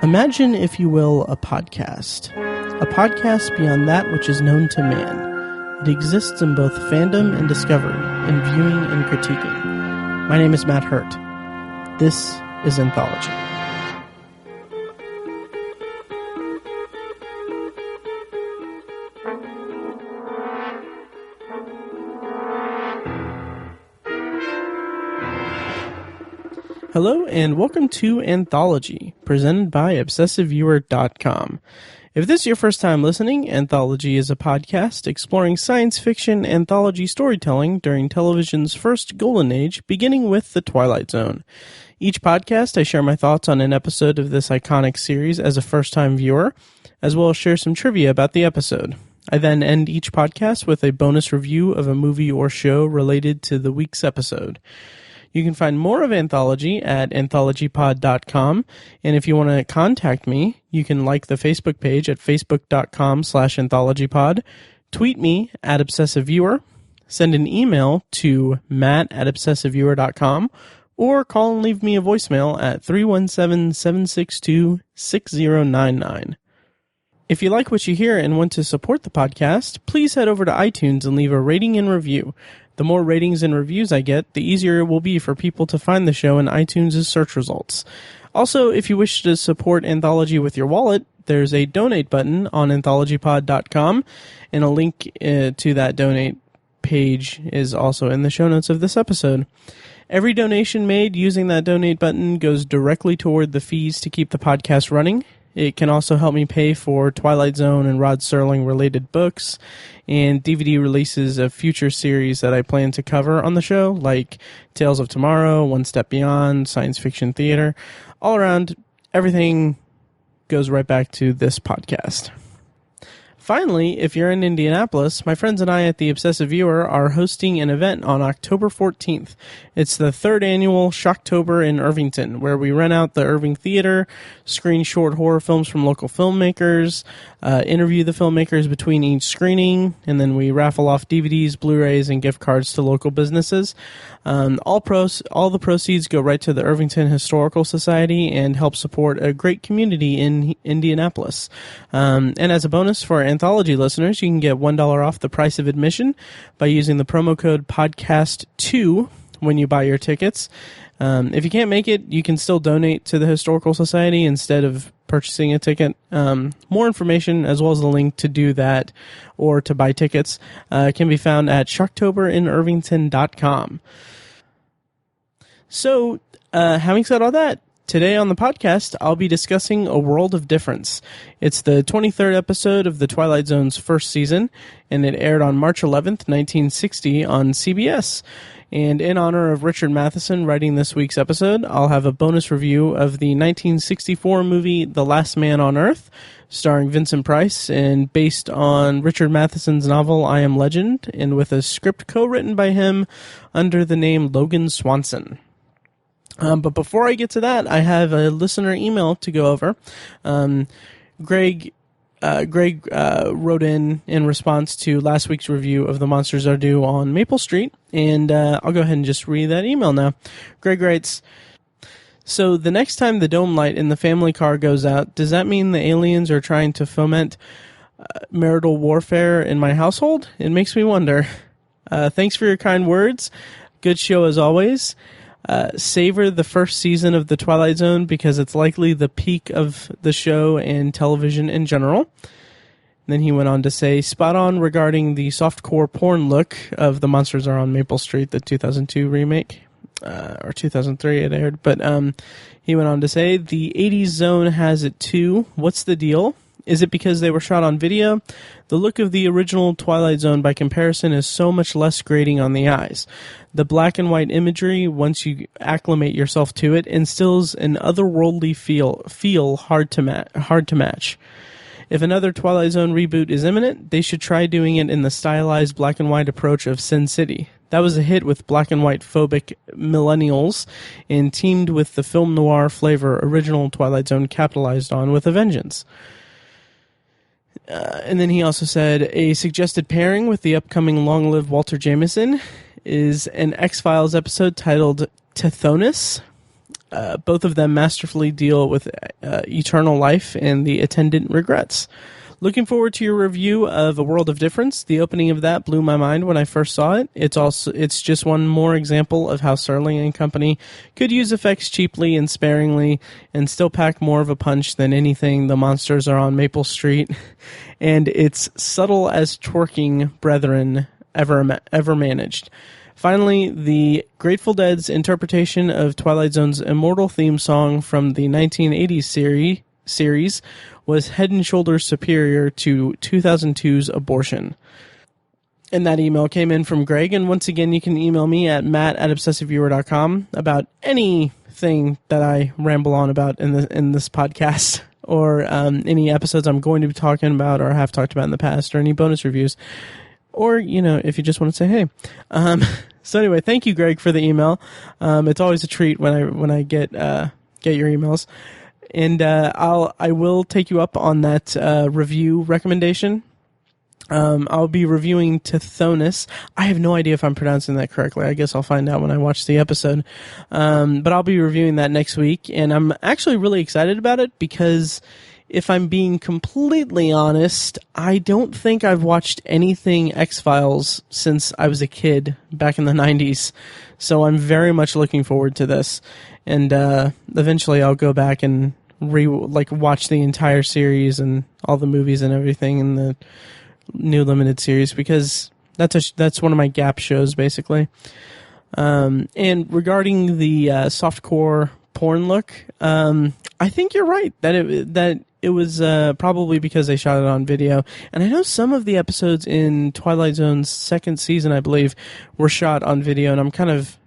Imagine, if you will, a podcast. A podcast beyond that which is known to man. It exists in both fandom and discovery, in viewing and critiquing. My name is Matt Hurt. This is Anthology. Hello and welcome to Anthology, presented by ObsessiveViewer.com. If this is your first time listening, Anthology is a podcast exploring science fiction anthology storytelling during television's first golden age, beginning with The Twilight Zone. Each podcast, I share my thoughts on an episode of this iconic series as a first-time viewer, as well as share some trivia about the episode. I then end each podcast with a bonus review of a movie or show related to the week's episode. You can find more of Anthology at anthologypod.com, and if you want to contact me, you can like the Facebook page at facebook.com/anthologypod, tweet me at obsessiveviewer, send an email to matt@obsessiveviewer.com, or call and leave me a voicemail at 317-762-6099. If you like what you hear and want to support the podcast, please head over to iTunes and leave a rating and review. The more ratings and reviews I get, the easier it will be for people to find the show in iTunes' search results. Also, if you wish to support Anthology with your wallet, there's a donate button on anthologypod.com, and a link to that donate page is also in the show notes of this episode. Every donation made using that donate button goes directly toward the fees to keep the podcast running. It can also help me pay for Twilight Zone and Rod Serling related books and DVD releases of future series that I plan to cover on the show, like Tales of Tomorrow, One Step Beyond, Science Fiction Theater. All around, everything goes right back to this podcast. Finally, if you're in Indianapolis, my friends and I at the Obsessive Viewer are hosting an event on October 14th. It's the third annual Shocktober in Irvington, where we rent out the Irving Theater, screen short horror films from local filmmakers, interview the filmmakers between each screening, and then we raffle off DVDs, Blu-rays, and gift cards to local businesses. All the proceeds go right to the Irvington Historical Society and help support a great community in Indianapolis. And as a bonus for Anthology listeners, you can get $1 off the price of admission by using the promo code PODCAST2 when you buy your tickets. If you can't make it, you can still donate to the Historical Society instead of purchasing a ticket. More information, as well as the link to do that or to buy tickets, can be found at shocktoberinirvington.com. So, having said all that, today on the podcast, I'll be discussing A World of Difference. It's the 23rd episode of the Twilight Zone's first season, and it aired on March 11th, 1960 on CBS. And in honor of Richard Matheson writing this week's episode, I'll have a bonus review of the 1964 movie The Last Man on Earth, starring Vincent Price and based on Richard Matheson's novel I Am Legend, and with a script co-written by him under the name Logan Swanson. But before I get to that, I have a listener email to go over. Greg wrote in response to last week's review of The Monsters Are Due on Maple Street, and I'll go ahead and just read that email now. Greg writes, so the next time the dome light in the family car goes out, does that mean the aliens are trying to foment marital warfare in my household? It makes me wonder. Thanks for your kind words. Good show as always. Savor the first season of The Twilight Zone because it's likely the peak of the show and television in general. And then he went on to say, spot on regarding the softcore porn look of The Monsters Are on Maple Street, the 2002 remake, or 2003 it aired. But he went on to say, the 80s zone has it too. What's the deal? Is it because they were shot on video? The look of the original Twilight Zone, by comparison, is so much less grating on the eyes. The black and white imagery, once you acclimate yourself to it, instills an otherworldly feel hard to match. If another Twilight Zone reboot is imminent, they should try doing it in the stylized black and white approach of Sin City. That was a hit with black and white phobic millennials and teamed with the film noir flavor original Twilight Zone capitalized on with a vengeance. And then he also said, a suggested pairing with the upcoming Long Live Walter Jameson is an X-Files episode titled Tithonus. both of them masterfully deal with eternal life and the attendant regrets. Looking forward to your review of A World of Difference. The opening of that blew my mind when I first saw it. It's just one more example of how Serling and company could use effects cheaply and sparingly and still pack more of a punch than anything the monsters are on Maple Street. And it's subtle as twerking brethren ever managed. Finally, the Grateful Dead's interpretation of Twilight Zone's immortal theme song from the 1980s series was head and shoulders superior to 2002's Abortion. And that email came in from Greg, and once again, you can email me at matt@obsessiveviewer.com about anything that I ramble on about in this podcast, or any episodes I'm going to be talking about or have talked about in the past, or any bonus reviews, or, if you just want to say hey. So anyway, thank you, Greg, for the email. It's always a treat when I get your emails. And I will take you up on that review recommendation. I'll be reviewing Tithonus. I have no idea if I'm pronouncing that correctly. I guess I'll find out when I watch the episode. But I'll be reviewing that next week, and I'm actually really excited about it because, if I'm being completely honest, I don't think I've watched anything X-Files since I was a kid back in the 90s. So I'm very much looking forward to this. And eventually I'll go back and watch the entire series and all the movies and everything in the new limited series, because that's one of my gap shows, basically. And regarding the softcore porn look, I think you're right that it was probably because they shot it on video. And I know some of the episodes in Twilight Zone's second season, I believe, were shot on video, and I'm kind of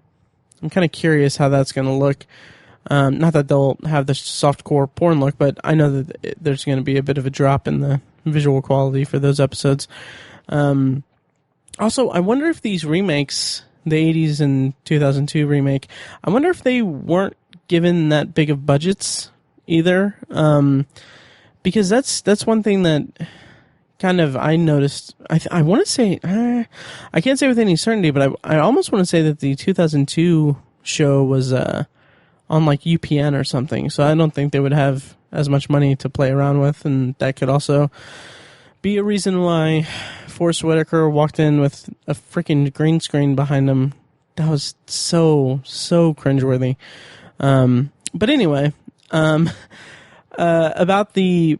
curious how that's going to look. Not that they'll have the softcore porn look, but I know that there's going to be a bit of a drop in the visual quality for those episodes. Also, I wonder if these remakes, the 80s and 2002 remake, I wonder if they weren't given that big of budgets either. Because that's one thing that kind of I noticed. I want to say, I can't say with any certainty, but I almost want to say that the 2002 show was on like UPN or something, so I don't think they would have as much money to play around with, and that could also be a reason why Forrest Whitaker walked in with a freaking green screen behind him. That was so cringeworthy. But anyway, about the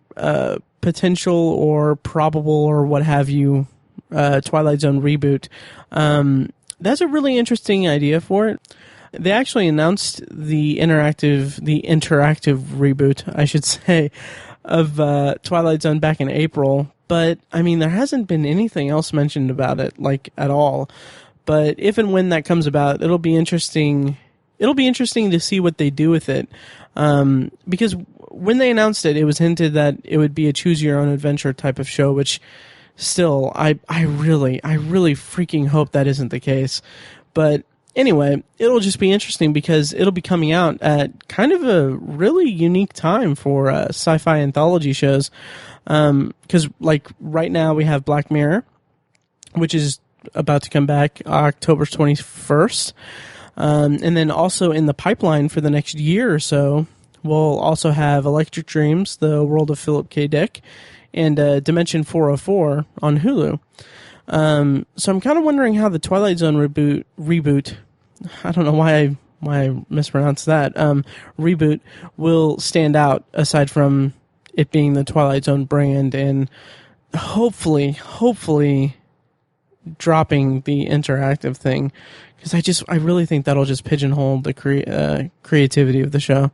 potential or probable or what have you Twilight Zone reboot, that's a really interesting idea for it. They actually announced the interactive reboot, I should say, of Twilight Zone back in April. But, I mean, there hasn't been anything else mentioned about it, at all. But if and when that comes about, it'll be interesting. It'll be interesting to see what they do with it. Because when they announced it, it was hinted that it would be a choose-your-own-adventure type of show, which still, I really freaking hope that isn't the case. But anyway, it'll just be interesting because it'll be coming out at kind of a really unique time for sci-fi anthology shows. Because, right now we have Black Mirror, which is about to come back October 21st. And then also in the pipeline for the next year or so, we'll also have Electric Dreams, The World of Philip K. Dick, and Dimension 404 on Hulu. So I'm kind of wondering how the Twilight Zone reboot, I don't know why I mispronounced that, reboot will stand out aside from it being the Twilight Zone brand, and hopefully dropping the interactive thing, because I really think that'll just pigeonhole the creativity of the show.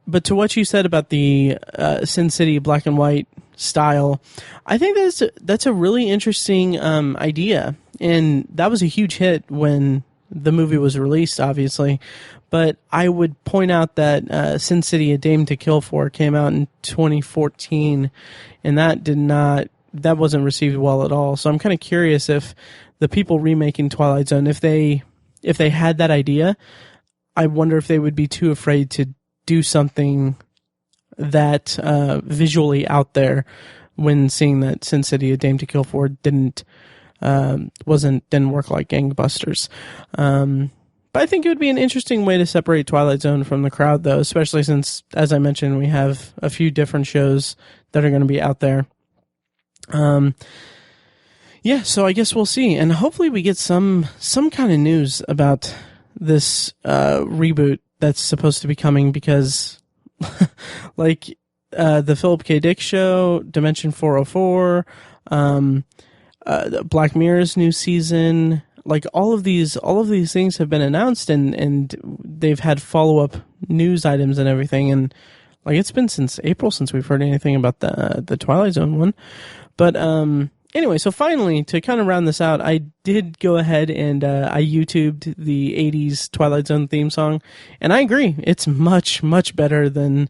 But to what you said about the Sin City black and white style, I think that's a really interesting idea, and that was a huge hit when the movie was released, obviously. But I would point out that Sin City: A Dame to Kill For came out in 2014, and that wasn't received well at all. So I'm kind of curious if the people remaking Twilight Zone, if they had that idea, I wonder if they would be too afraid to do something that visually out there when seeing that Sin City: A Dame to Kill For didn't work like gangbusters. But I think it would be an interesting way to separate Twilight Zone from the crowd, though, especially since, as I mentioned, we have a few different shows that are going to be out there. Yeah, so I guess we'll see. And hopefully we get some kind of news about this reboot that's supposed to be coming, because like the Philip K. Dick show, Dimension 404, Black Mirror's new season, like all of these things have been announced, and they've had follow-up news items and everything, and like it's been since April since we've heard anything about the Twilight Zone one. But anyway, so finally, to kind of round this out, I did go ahead and I YouTubed the 80s Twilight Zone theme song, and I agree, it's much, much better than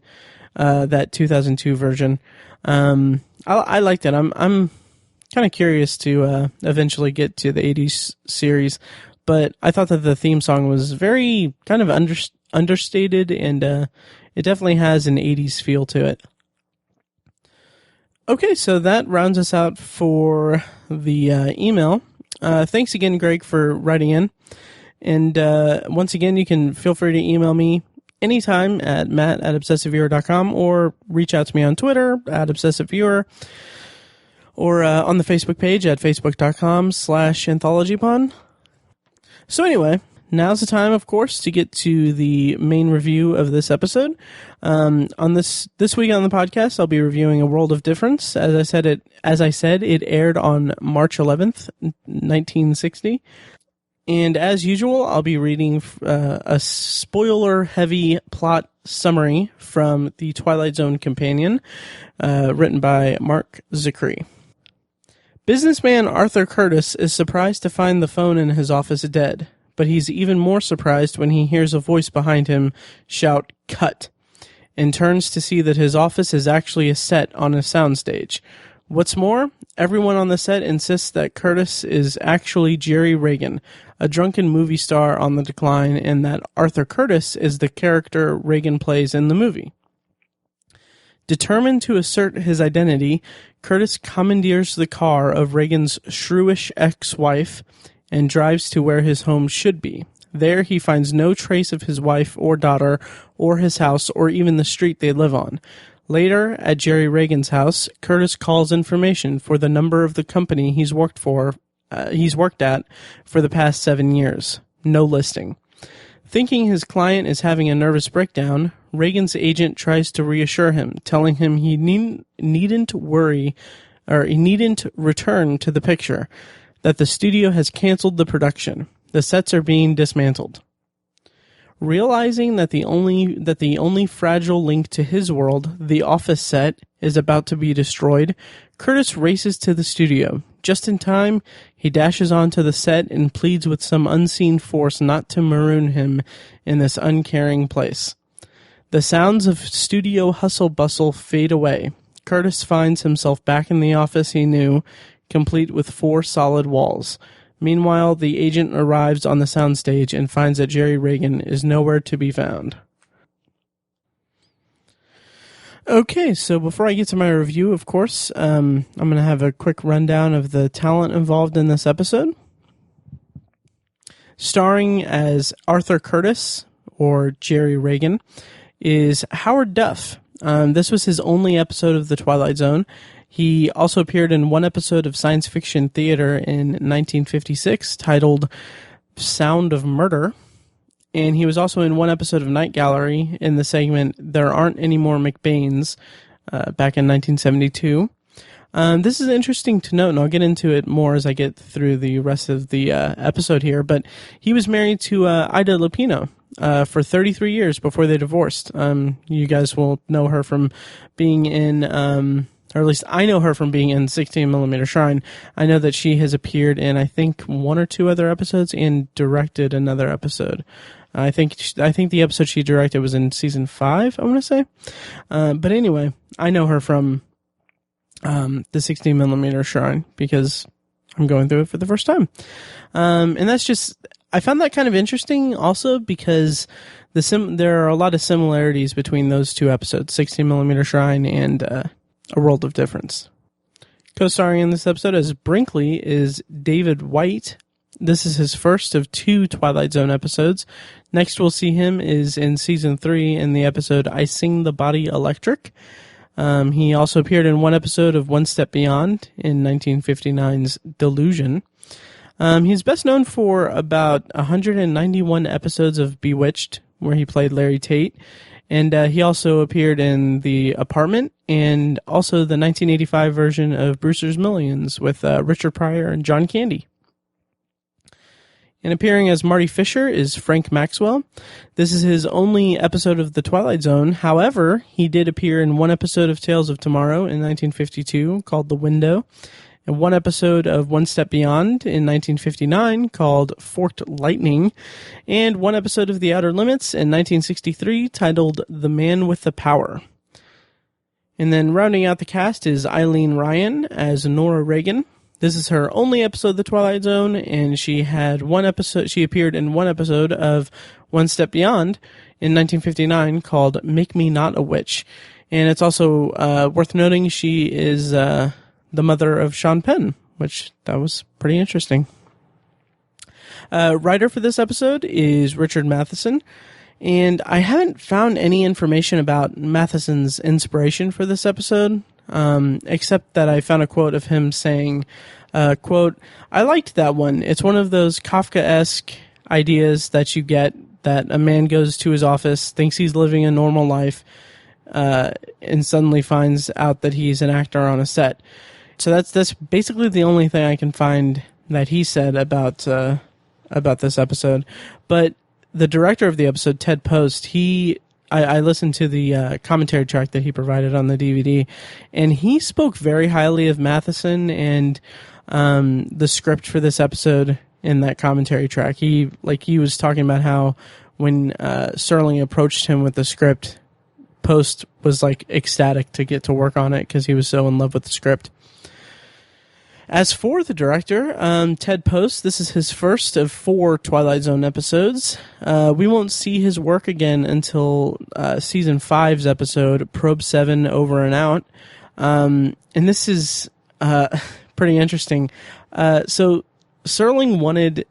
that 2002 version. I liked it. I'm kind of curious to eventually get to the 80s series, but I thought that the theme song was very kind of understated, and it definitely has an 80s feel to it. Okay, so that rounds us out for the email. Thanks again, Greg, for writing in. And once again, you can feel free to email me anytime at matt@obsessiveviewer.com, or reach out to me on Twitter at obsessiveviewer, or on the Facebook page at facebook.com/anthologypod. So anyway, now's the time, of course, to get to the main review of this episode. On this week on the podcast, I'll be reviewing A World of Difference. As I said, it aired on March 11th, 1960. And as usual, I'll be reading a spoiler-heavy plot summary from the Twilight Zone Companion, written by Mark Zicree. Businessman Arthur Curtis is surprised to find the phone in his office dead, but he's even more surprised when he hears a voice behind him shout, "Cut," and turns to see that his office is actually a set on a soundstage. What's more, everyone on the set insists that Curtis is actually Jerry Reagan, a drunken movie star on the decline, and that Arthur Curtis is the character Reagan plays in the movie. Determined to assert his identity, Curtis commandeers the car of Reagan's shrewish ex-wife and drives to where his home should be. There he finds no trace of his wife or daughter, or his house, or even the street they live on. Later, at Jerry Reagan's house, Curtis calls information for the number of the company he's worked at for the past 7 years. No listing. Thinking his client is having a nervous breakdown, Reagan's agent tries to reassure him, telling him he needn't worry, or he needn't return to the picture, that the studio has canceled the production. The sets are being dismantled. Realizing that the only fragile link to his world, the office set, is about to be destroyed, Curtis races to the studio. Just in time, he dashes onto the set and pleads with some unseen force not to maroon him in this uncaring place. The sounds of studio hustle-bustle fade away. Curtis finds himself back in the office he knew, complete with 4 solid walls. Meanwhile, the agent arrives on the soundstage and finds that Jerry Reagan is nowhere to be found. Okay, so before I get to my review, of course, I'm going to have a quick rundown of the talent involved in this episode. Starring as Arthur Curtis, or Jerry Reagan, is Howard Duff. This was his only episode of The Twilight Zone. He also appeared in one episode of science fiction theater in 1956 titled Sound of Murder. And he was also in one episode of Night Gallery in the segment There Aren't Any More McBains back in 1972. This is interesting to note, and I'll get into it more as I get through the rest of the episode here, but he was married to Ida Lupino for 33 years before they divorced. You guys will know her from being in, or at least I know her from being in 16mm Shrine. I know that she has appeared in, I think, 1 or 2 other episodes and directed another episode. I think the episode she directed was in season 5, I want to say. But anyway, I know her from the 16mm Shrine because I'm going through it for the first time. And that's just, I found that kind of interesting also because there are a lot of similarities between those 2 episodes, 16mm Shrine and A World of Difference. Co-starring in this episode as Brinkley is David White, This is his first of 2 Twilight Zone episodes. Next we'll see him is in Season 3 in the episode I Sing the Body Electric. He also appeared in 1 episode of One Step Beyond in 1959's Delusion. He's best known for about 191 episodes of Bewitched, where he played Larry Tate. And he also appeared in The Apartment and also the 1985 version of Brewster's Millions with Richard Pryor and John Candy. And appearing as Marty Fisher is Frank Maxwell. This is his only episode of The Twilight Zone. However, he did appear in 1 episode of Tales of Tomorrow in 1952 called The Window, and 1 episode of One Step Beyond in 1959 called Forked Lightning, and 1 episode of The Outer Limits in 1963 titled The Man with the Power. And then rounding out the cast is Eileen Ryan as Nora Reagan. This is her only episode of The Twilight Zone, and she had 1 episode. She appeared in 1 episode of One Step Beyond in 1959 called Make Me Not a Witch. And it's also worth noting she is the mother of Sean Penn, which that was pretty interesting. Writer for this episode is Richard Matheson, and I haven't found any information about Matheson's inspiration for this episode, except that I found a quote of him saying, quote, "I liked that one. It's one of those Kafka-esque ideas that you get, that a man goes to his office, thinks he's living a normal life, and suddenly finds out that he's an actor on a set." So that's basically the only thing I can find that he said about this episode. But the director of the episode, Ted Post, I listened to the commentary track that he provided on the DVD, and he spoke very highly of Matheson and the script for this episode in that commentary track. He was talking about how when Serling approached him with the script, Post was like ecstatic to get to work on it because he was so in love with the script. As for the director, Ted Post, this is his first of 4 Twilight Zone episodes. We won't see his work again until Season 5's episode, Probe 7 Over and Out. And this is pretty interesting. So Serling wanted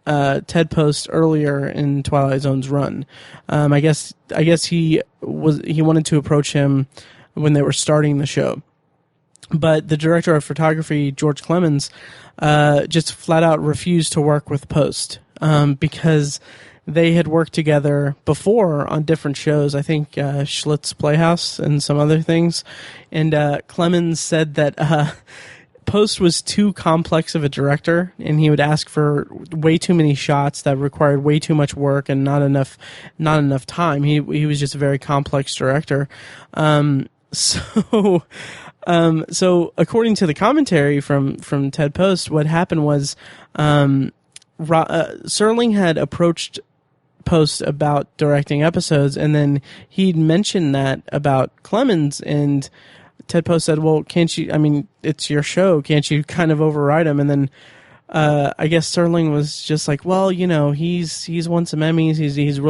Ted Post earlier in Twilight Zone's run. I guess he wanted to approach him when they were starting the show. But the director of photography, George Clemens, just flat out refused to work with Post because they had worked together before on different shows. I think Schlitz Playhouse and some other things. And Clemens said that Post was too complex of a director, and he would ask for way too many shots that required way too much work and not enough time. He was just a very complex director. So according to the commentary from Ted Post, what happened was Serling had approached Post about directing episodes, and then he'd mentioned that about Clemens, and Ted Post said, "Well, can't you? I mean, it's your show. Can't you kind of override him?" And then I guess Serling was just like, "Well, you know, he's won some Emmys. He's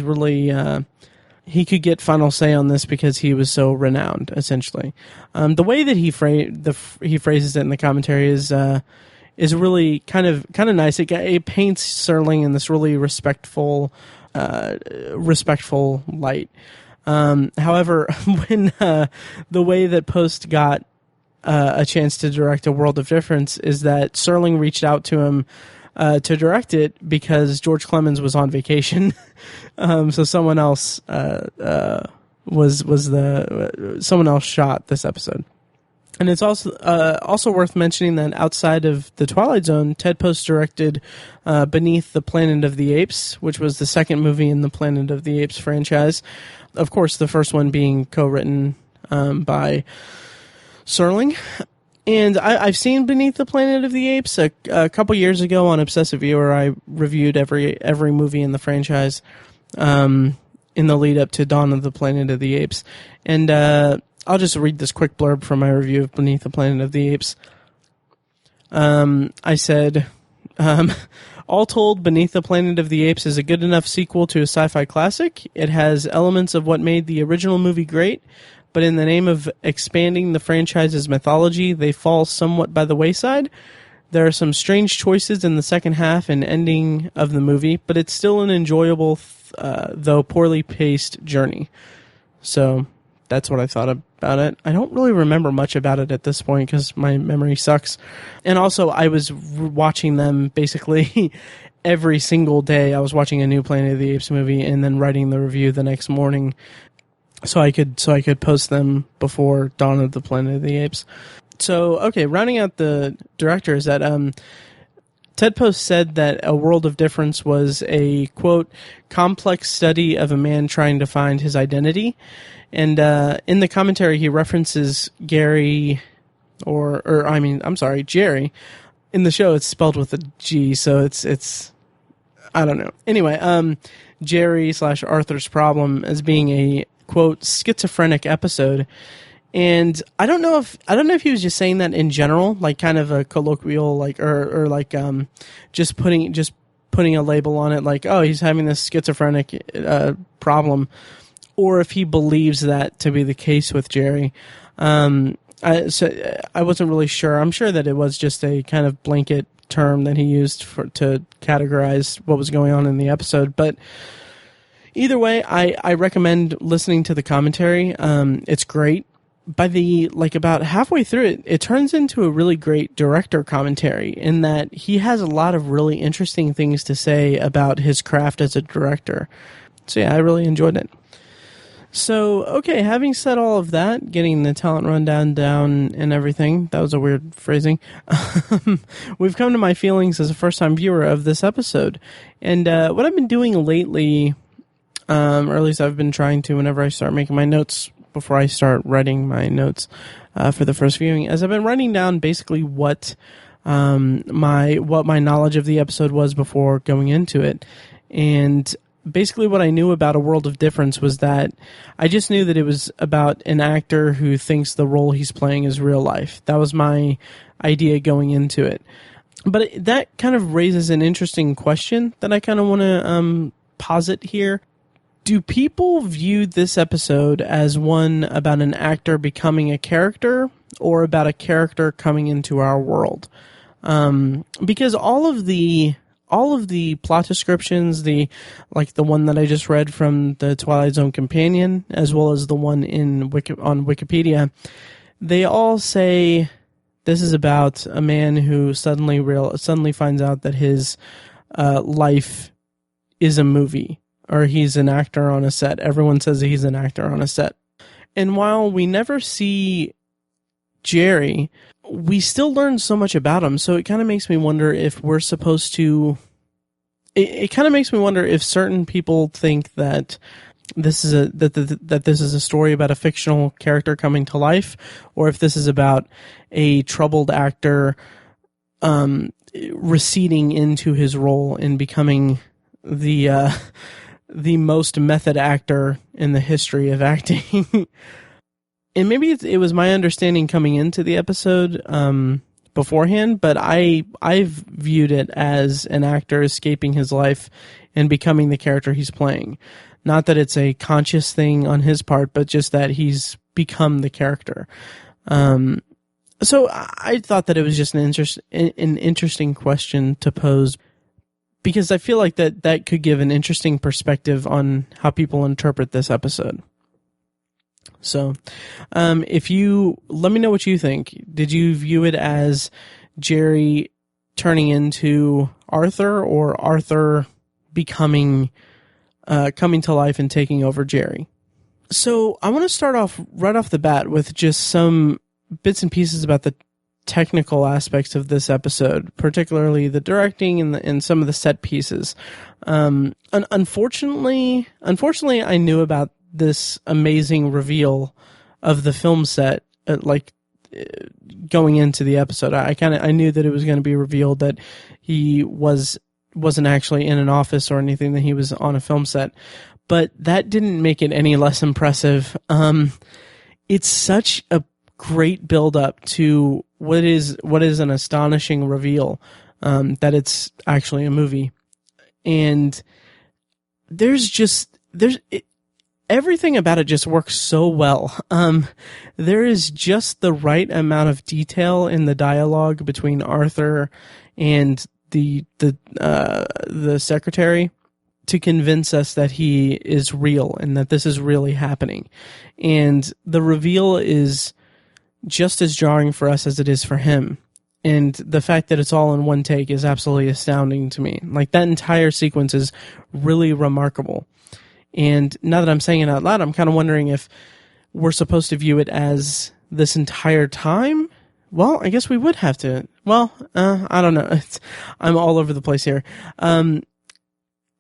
really." He could get final say on this because he was so renowned, essentially. The way that he phrases it in the commentary is really kind of nice. It paints Serling in this really respectful light. However, when the way that Post got a chance to direct A World of Difference is that Serling reached out to him to direct it because George Clemens was on vacation. So someone else someone else shot this episode. And it's also worth mentioning that outside of the Twilight Zone, Ted Post directed Beneath the Planet of the Apes, which was the second movie in the Planet of the Apes franchise. Of course, the first one being co-written by Serling. And I've seen Beneath the Planet of the Apes a couple years ago on Obsessive Viewer. I reviewed every movie in the franchise in the lead up to Dawn of the Planet of the Apes. And I'll just read this quick blurb from my review of Beneath the Planet of the Apes. I said, all told, Beneath the Planet of the Apes is a good enough sequel to a sci-fi classic. It has elements of what made the original movie great, but in the name of expanding the franchise's mythology, they fall somewhat by the wayside. There are some strange choices in the second half and ending of the movie, but it's still an enjoyable, though poorly paced journey. So that's what I thought about it. I don't really remember much about it at this point because my memory sucks. And also, I was watching them basically every single day. I was watching a new Planet of the Apes movie and then writing the review the next morning, so I could post them before Dawn of the Planet of the Apes. So, okay, rounding out the directors, that Ted Post said that A World of Difference was a, quote, complex study of a man trying to find his identity. And in the commentary, he references Jerry. In the show, it's spelled with a G, so it's I don't know. Anyway, Jerry / Arthur's Problem as being a, quote, schizophrenic episode. And I don't know if he was just saying that in general, like kind of a colloquial, like, or like, just putting a label on it, like, oh, he's having this schizophrenic, problem, or if he believes that to be the case with Jerry. I wasn't really sure. I'm sure that it was just a kind of blanket term that he used to categorize what was going on in the episode. But either way, I recommend listening to the commentary. It's great. By about halfway through it turns into a really great director commentary in that he has a lot of really interesting things to say about his craft as a director. So yeah, I really enjoyed it. So, okay, having said all of that, getting the talent rundown down and everything, that was a weird phrasing, we've come to my feelings as a first-time viewer of this episode. And what I've been doing lately, or at least I've been trying to whenever I start making my notes, before I start writing my notes for the first viewing, as I've been writing down basically what my knowledge of the episode was before going into it. And basically what I knew about A World of Difference was that I just knew that it was about an actor who thinks the role he's playing is real life. That was my idea going into it. But that kind of raises an interesting question that I kind of want to posit here. Do people view this episode as one about an actor becoming a character or about a character coming into our world? Because all of the plot descriptions, the one that I just read from the Twilight Zone Companion, as well as the one on Wikipedia, they all say this is about a man who suddenly finds out that his life is a movie. Or he's an actor on a set. Everyone says that he's an actor on a set. And while we never see Jerry, we still learn so much about him. So it kind of makes me wonder if we're supposed to... It kind of makes me wonder if certain people think that this is a story about a fictional character coming to life, or if this is about a troubled actor receding into his role and becoming the most method actor in the history of acting. And maybe it was my understanding coming into the episode beforehand, but I've viewed it as an actor escaping his life and becoming the character he's playing. Not that it's a conscious thing on his part, but just that he's become the character. So I thought that it was just an interesting question to pose, because I feel like that could give an interesting perspective on how people interpret this episode. So, let me know what you think. Did you view it as Jerry turning into Arthur, or Arthur becoming, coming to life and taking over Jerry? So I want to start off right off the bat with just some bits and pieces about the technical aspects of this episode, particularly the directing and some of the set pieces. Unfortunately, I knew about this amazing reveal of the film set, going into the episode. I knew that it was going to be revealed that he wasn't actually in an office or anything, that he was on a film set, but that didn't make it any less impressive. It's such a great build up to what is an astonishing reveal, that it's actually a movie. And everything about it just works so well. There is just the right amount of detail in the dialogue between Arthur and the secretary to convince us that he is real and that this is really happening. And the reveal is just as jarring for us as it is for him. And the fact that it's all in one take is absolutely astounding to me. Like, that entire sequence is really remarkable. And now that I'm saying it out loud, I'm kind of wondering if we're supposed to view it as this entire time. Well, I guess we would have to. Well, I don't know. I'm all over the place here.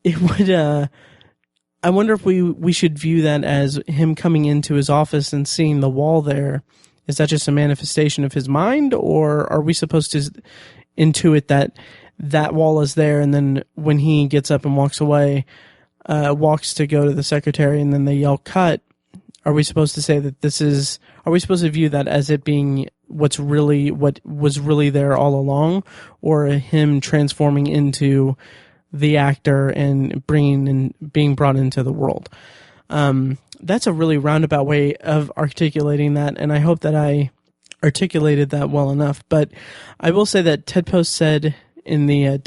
It would. I wonder if we should view that as him coming into his office and seeing the wall there. Is that just a manifestation of his mind, or are we supposed to intuit that wall is there, and then when he gets up and walks away, walks to go to the secretary, and then they yell cut? Are we supposed to say that this is? Are we supposed to view that as it being what was really there all along, or him transforming into the actor and being brought into the world? That's a really roundabout way of articulating that, and I hope that I articulated that well enough. But I will say that Ted Post said in the not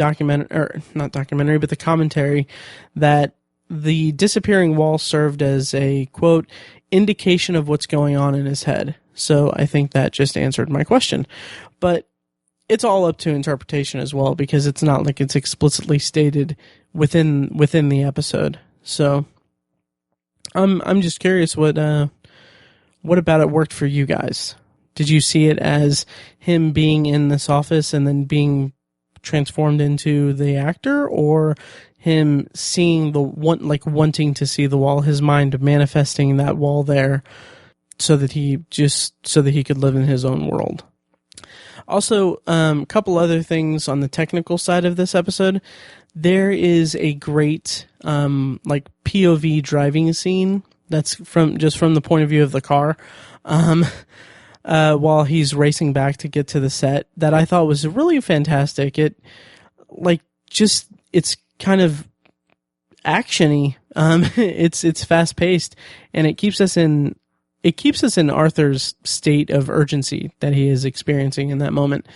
documentary, but the commentary, that the disappearing wall served as a, quote, indication of what's going on in his head. So I think that just answered my question. But it's all up to interpretation as well, because it's not like it's explicitly stated within the episode. So I'm just curious what about it worked for you guys? Did you see it as him being in this office and then being transformed into the actor, or him seeing wanting to see the wall, his mind manifesting that wall there so that he could live in his own world? Also, a couple other things on the technical side of this episode. There is a great POV driving scene that's from the point of view of the car, while he's racing back to get to the set, that I thought was really fantastic. It's kind of action-y. It's fast paced, and it keeps us in Arthur's state of urgency that he is experiencing in that moment.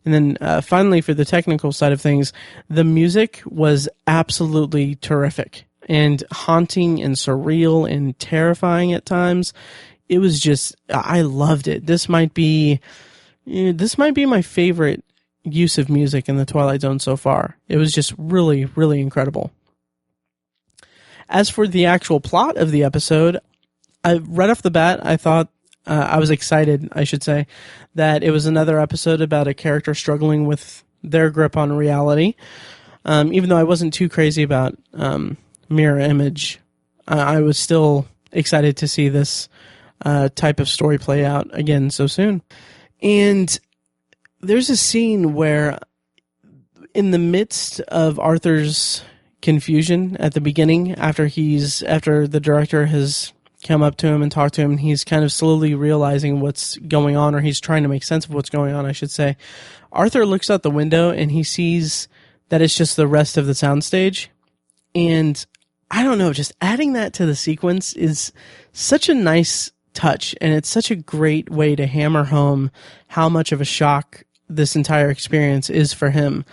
And then finally, for the technical side of things, the music was absolutely terrific and haunting and surreal and terrifying at times. It was just, I loved it. This might be my favorite use of music in the Twilight Zone so far. It was just really, really incredible. As for the actual plot of the episode, right off the bat, I thought, I was excited, I should say, that it was another episode about a character struggling with their grip on reality. Even though I wasn't too crazy about mirror image, I was still excited to see this type of story play out again so soon. And there's a scene where, in the midst of Arthur's confusion at the beginning, after the director has come up to him and talked to him, and he's kind of slowly realizing what's going on, or he's trying to make sense of what's going on, I should say. Arthur looks out the window and he sees that it's just the rest of the soundstage. And I don't know, just adding that to the sequence is such a nice touch, and it's such a great way to hammer home how much of a shock this entire experience is for him,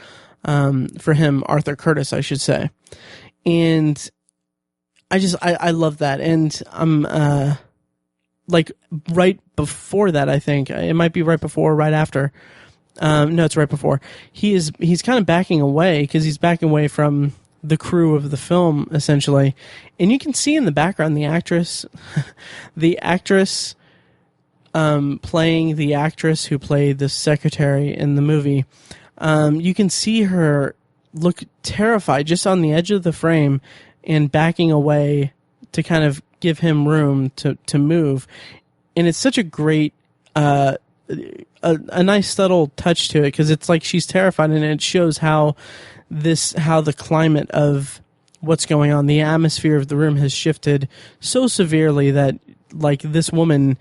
Arthur Curtis, I should say. And I love that. And I'm, right before that, I think, it might be right before or right after. No, it's right before. He's kind of backing away, because he's backing away from the crew of the film, essentially. And you can see in the background the actress playing the actress who played the secretary in the movie. You can see her look terrified just on the edge of the frame and backing away to kind of give him room to move. And it's such a great, a nice subtle touch to it, because it's like she's terrified, and it shows how the climate of what's going on, the atmosphere of the room has shifted so severely that, like, this woman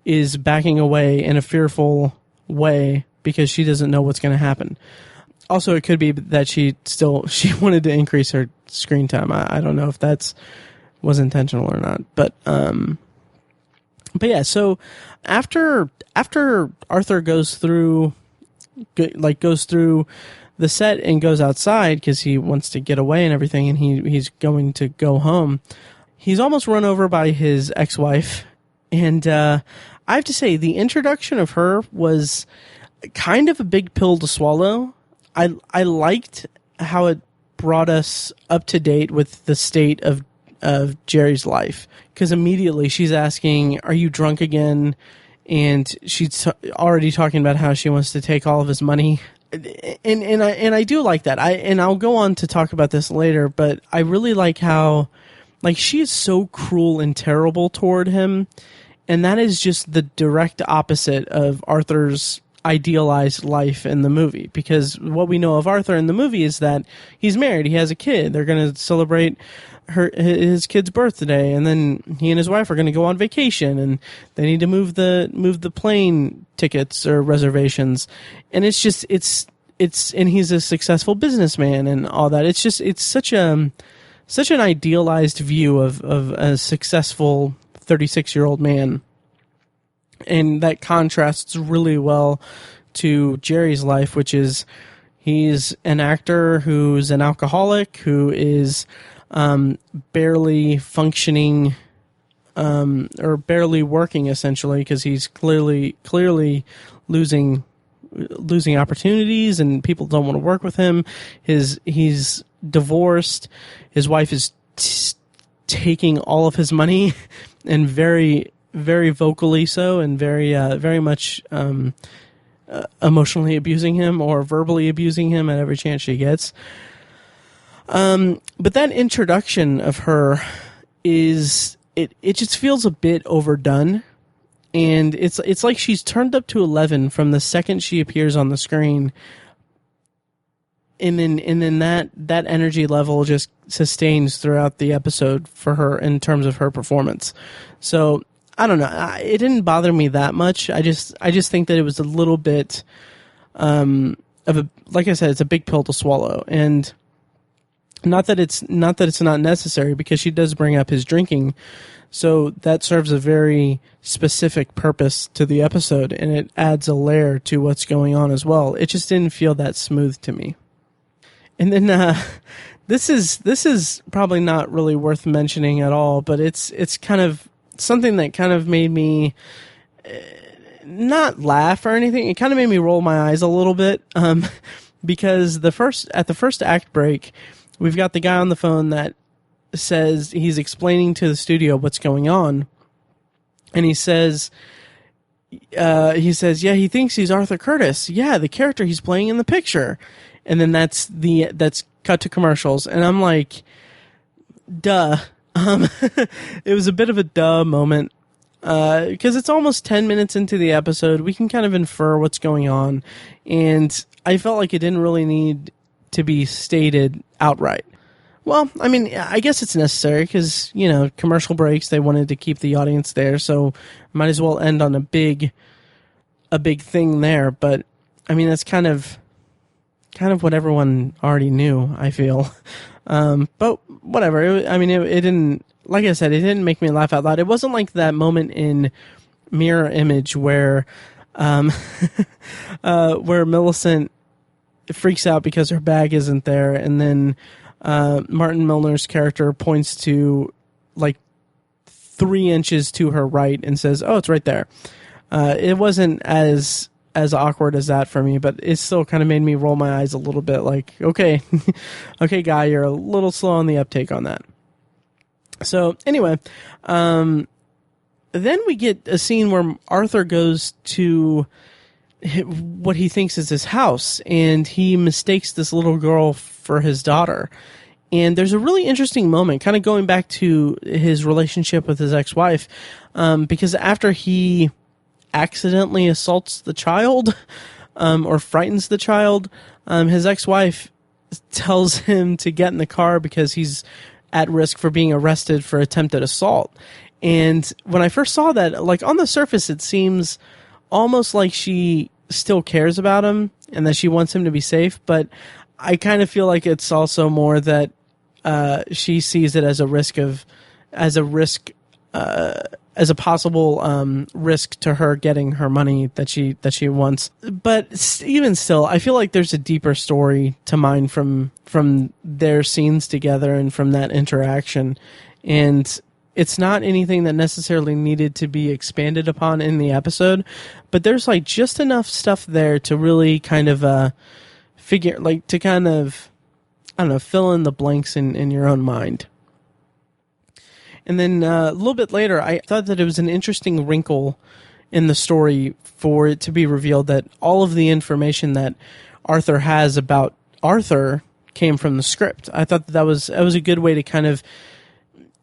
is backing away in a fearful way because she doesn't know what's going to happen. Also, it could be that she wanted to increase her screen time. I don't know if that's was intentional or not. But yeah, so after Arthur goes through the set and goes outside because he wants to get away and everything, and he's going to go home, he's almost run over by his ex-wife. And I have to say, the introduction of her was kind of a big pill to swallow. I liked how it brought us up to date with the state of Jerry's life, because immediately she's asking, "Are you drunk again?" And she's already talking about how she wants to take all of his money. And I do like that. I'll go on to talk about this later, but I really like how, like, she is so cruel and terrible toward him, and that is just the direct opposite of Arthur's idealized life in the movie. Because what we know of Arthur in the movie is that he's married, he has a kid, they're going to celebrate his kid's birthday, and then he and his wife are going to go on vacation, and they need to move the plane tickets or reservations, and it's and he's a successful businessman and all that. It's such an idealized view of a successful 36-year-old man, and that contrasts really well to Jerry's life, which is he's an actor who's an alcoholic, who is barely functioning or barely working, essentially, because he's clearly losing opportunities, and people don't want to work with him. He's divorced. His wife is taking all of his money, and very, very vocally so, and very much emotionally abusing him or verbally abusing him at every chance she gets. But that introduction of her is, it just feels a bit overdone, and it's like she's turned up to 11 from the second she appears on the screen, and then that energy level just sustains throughout the episode for her in terms of her performance. So I don't know, it didn't bother me that much. I just think that it was a little bit of a, like I said, it's a big pill to swallow, and not that it's not necessary, because she does bring up his drinking, so that serves a very specific purpose to the episode, and it adds a layer to what's going on as well. It just didn't feel that smooth to me. And then this is probably not really worth mentioning at all, but it's kind of something that kind of made me not laugh or anything. It kind of made me roll my eyes a little bit, because at the first act break, we've got the guy on the phone that says he's explaining to the studio what's going on, and he says, yeah, he thinks he's Arthur Curtis. Yeah, the character he's playing in the picture. And then that's cut to commercials, and I'm like, duh. It was a bit of a duh moment, because it's almost 10 minutes into the episode. We can kind of infer what's going on, and I felt like it didn't really need to be stated outright. Well, I mean, I guess it's necessary because, commercial breaks, they wanted to keep the audience there, so might as well end on a big thing there. But I mean, that's kind of what everyone already knew, I feel. But whatever. It didn't, like I said, it didn't make me laugh out loud. It wasn't like that moment in Mirror Image where Millicent freaks out because her bag isn't there, and then Martin Milner's character points to like 3 inches to her right and says, "Oh, it's right there." It wasn't as awkward as that for me, but it still kind of made me roll my eyes a little bit, like, okay, okay, guy, you're a little slow on the uptake on that. So anyway, then we get a scene where Arthur goes to what he thinks is his house, and he mistakes this little girl for his daughter. And there's a really interesting moment, kind of going back to his relationship with his ex-wife, because after he accidentally assaults the child, or frightens the child, his ex-wife tells him to get in the car because he's at risk for being arrested for attempted assault. And when I first saw that, like, on the surface, it seems almost like she still cares about him and that she wants him to be safe, but I kind of feel like it's also more that she sees it as a risk of as a risk, as a possible risk to her getting her money that she wants. But even still, I feel like there's a deeper story to mine from their scenes together and from that interaction, and it's not anything that necessarily needed to be expanded upon in the episode, but there's like just enough stuff there to really kind of to kind of, I don't know, fill in the blanks in your own mind. And then a little bit later, I thought that it was an interesting wrinkle in the story for it to be revealed that all of the information that Arthur has about Arthur came from the script. I thought that was a good way to kind of,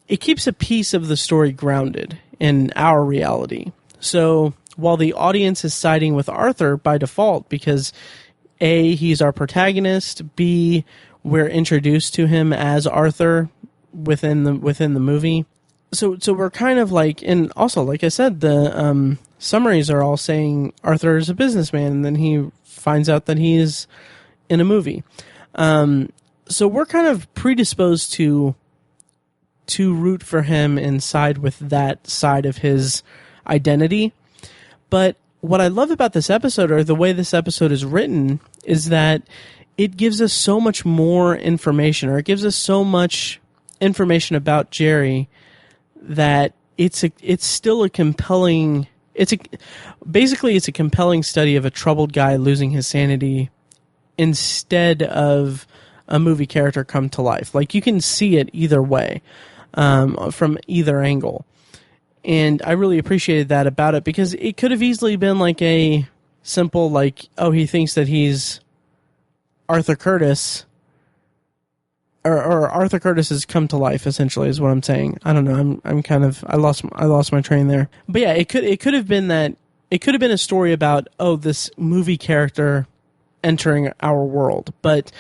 it keeps a piece of the story grounded in our reality. So while the audience is siding with Arthur by default because A, he's our protagonist, B, we're introduced to him as Arthur within the movie. So we're kind of like, and also, like I said, the summaries are all saying Arthur is a businessman, and then he finds out that he is in a movie. So we're kind of predisposed to root for him and side with that side of his identity. But what I love about this episode, or the way this episode is written, is that it gives us so much more information, or it gives us so much information about Jerry that it's still a compelling, basically it's a compelling study of a troubled guy losing his sanity instead of a movie character come to life. Like, you can see it either way, from either angle. And I really appreciated that about it, because it could have easily been like a simple, like, oh, he thinks that he's Arthur Curtis, or Arthur Curtis has come to life, essentially, is what I'm saying. I don't know. I'm kind of, I lost my train there. But yeah, it could have been that, it could have been a story about, oh, this movie character entering our world. But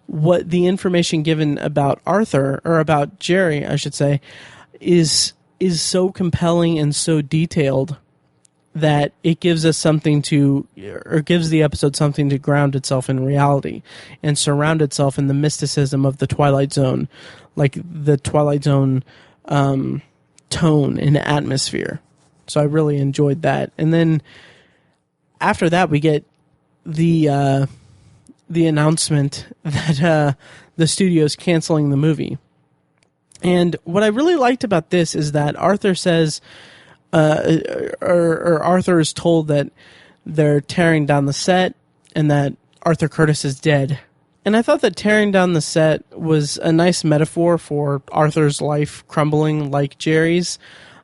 what the information given about Arthur, or about Jerry, I should say, is so compelling and so detailed that it gives us something to, or gives the episode something to ground itself in reality and surround itself in the mysticism of the Twilight Zone, like the Twilight Zone tone and atmosphere. So I really enjoyed that. And then after that, we get the announcement that the studio's canceling the movie. And what I really liked about this is that Arthur says, or Arthur is told that they're tearing down the set and that Arthur Curtis is dead. And I thought that tearing down the set was a nice metaphor for Arthur's life crumbling like Jerry's.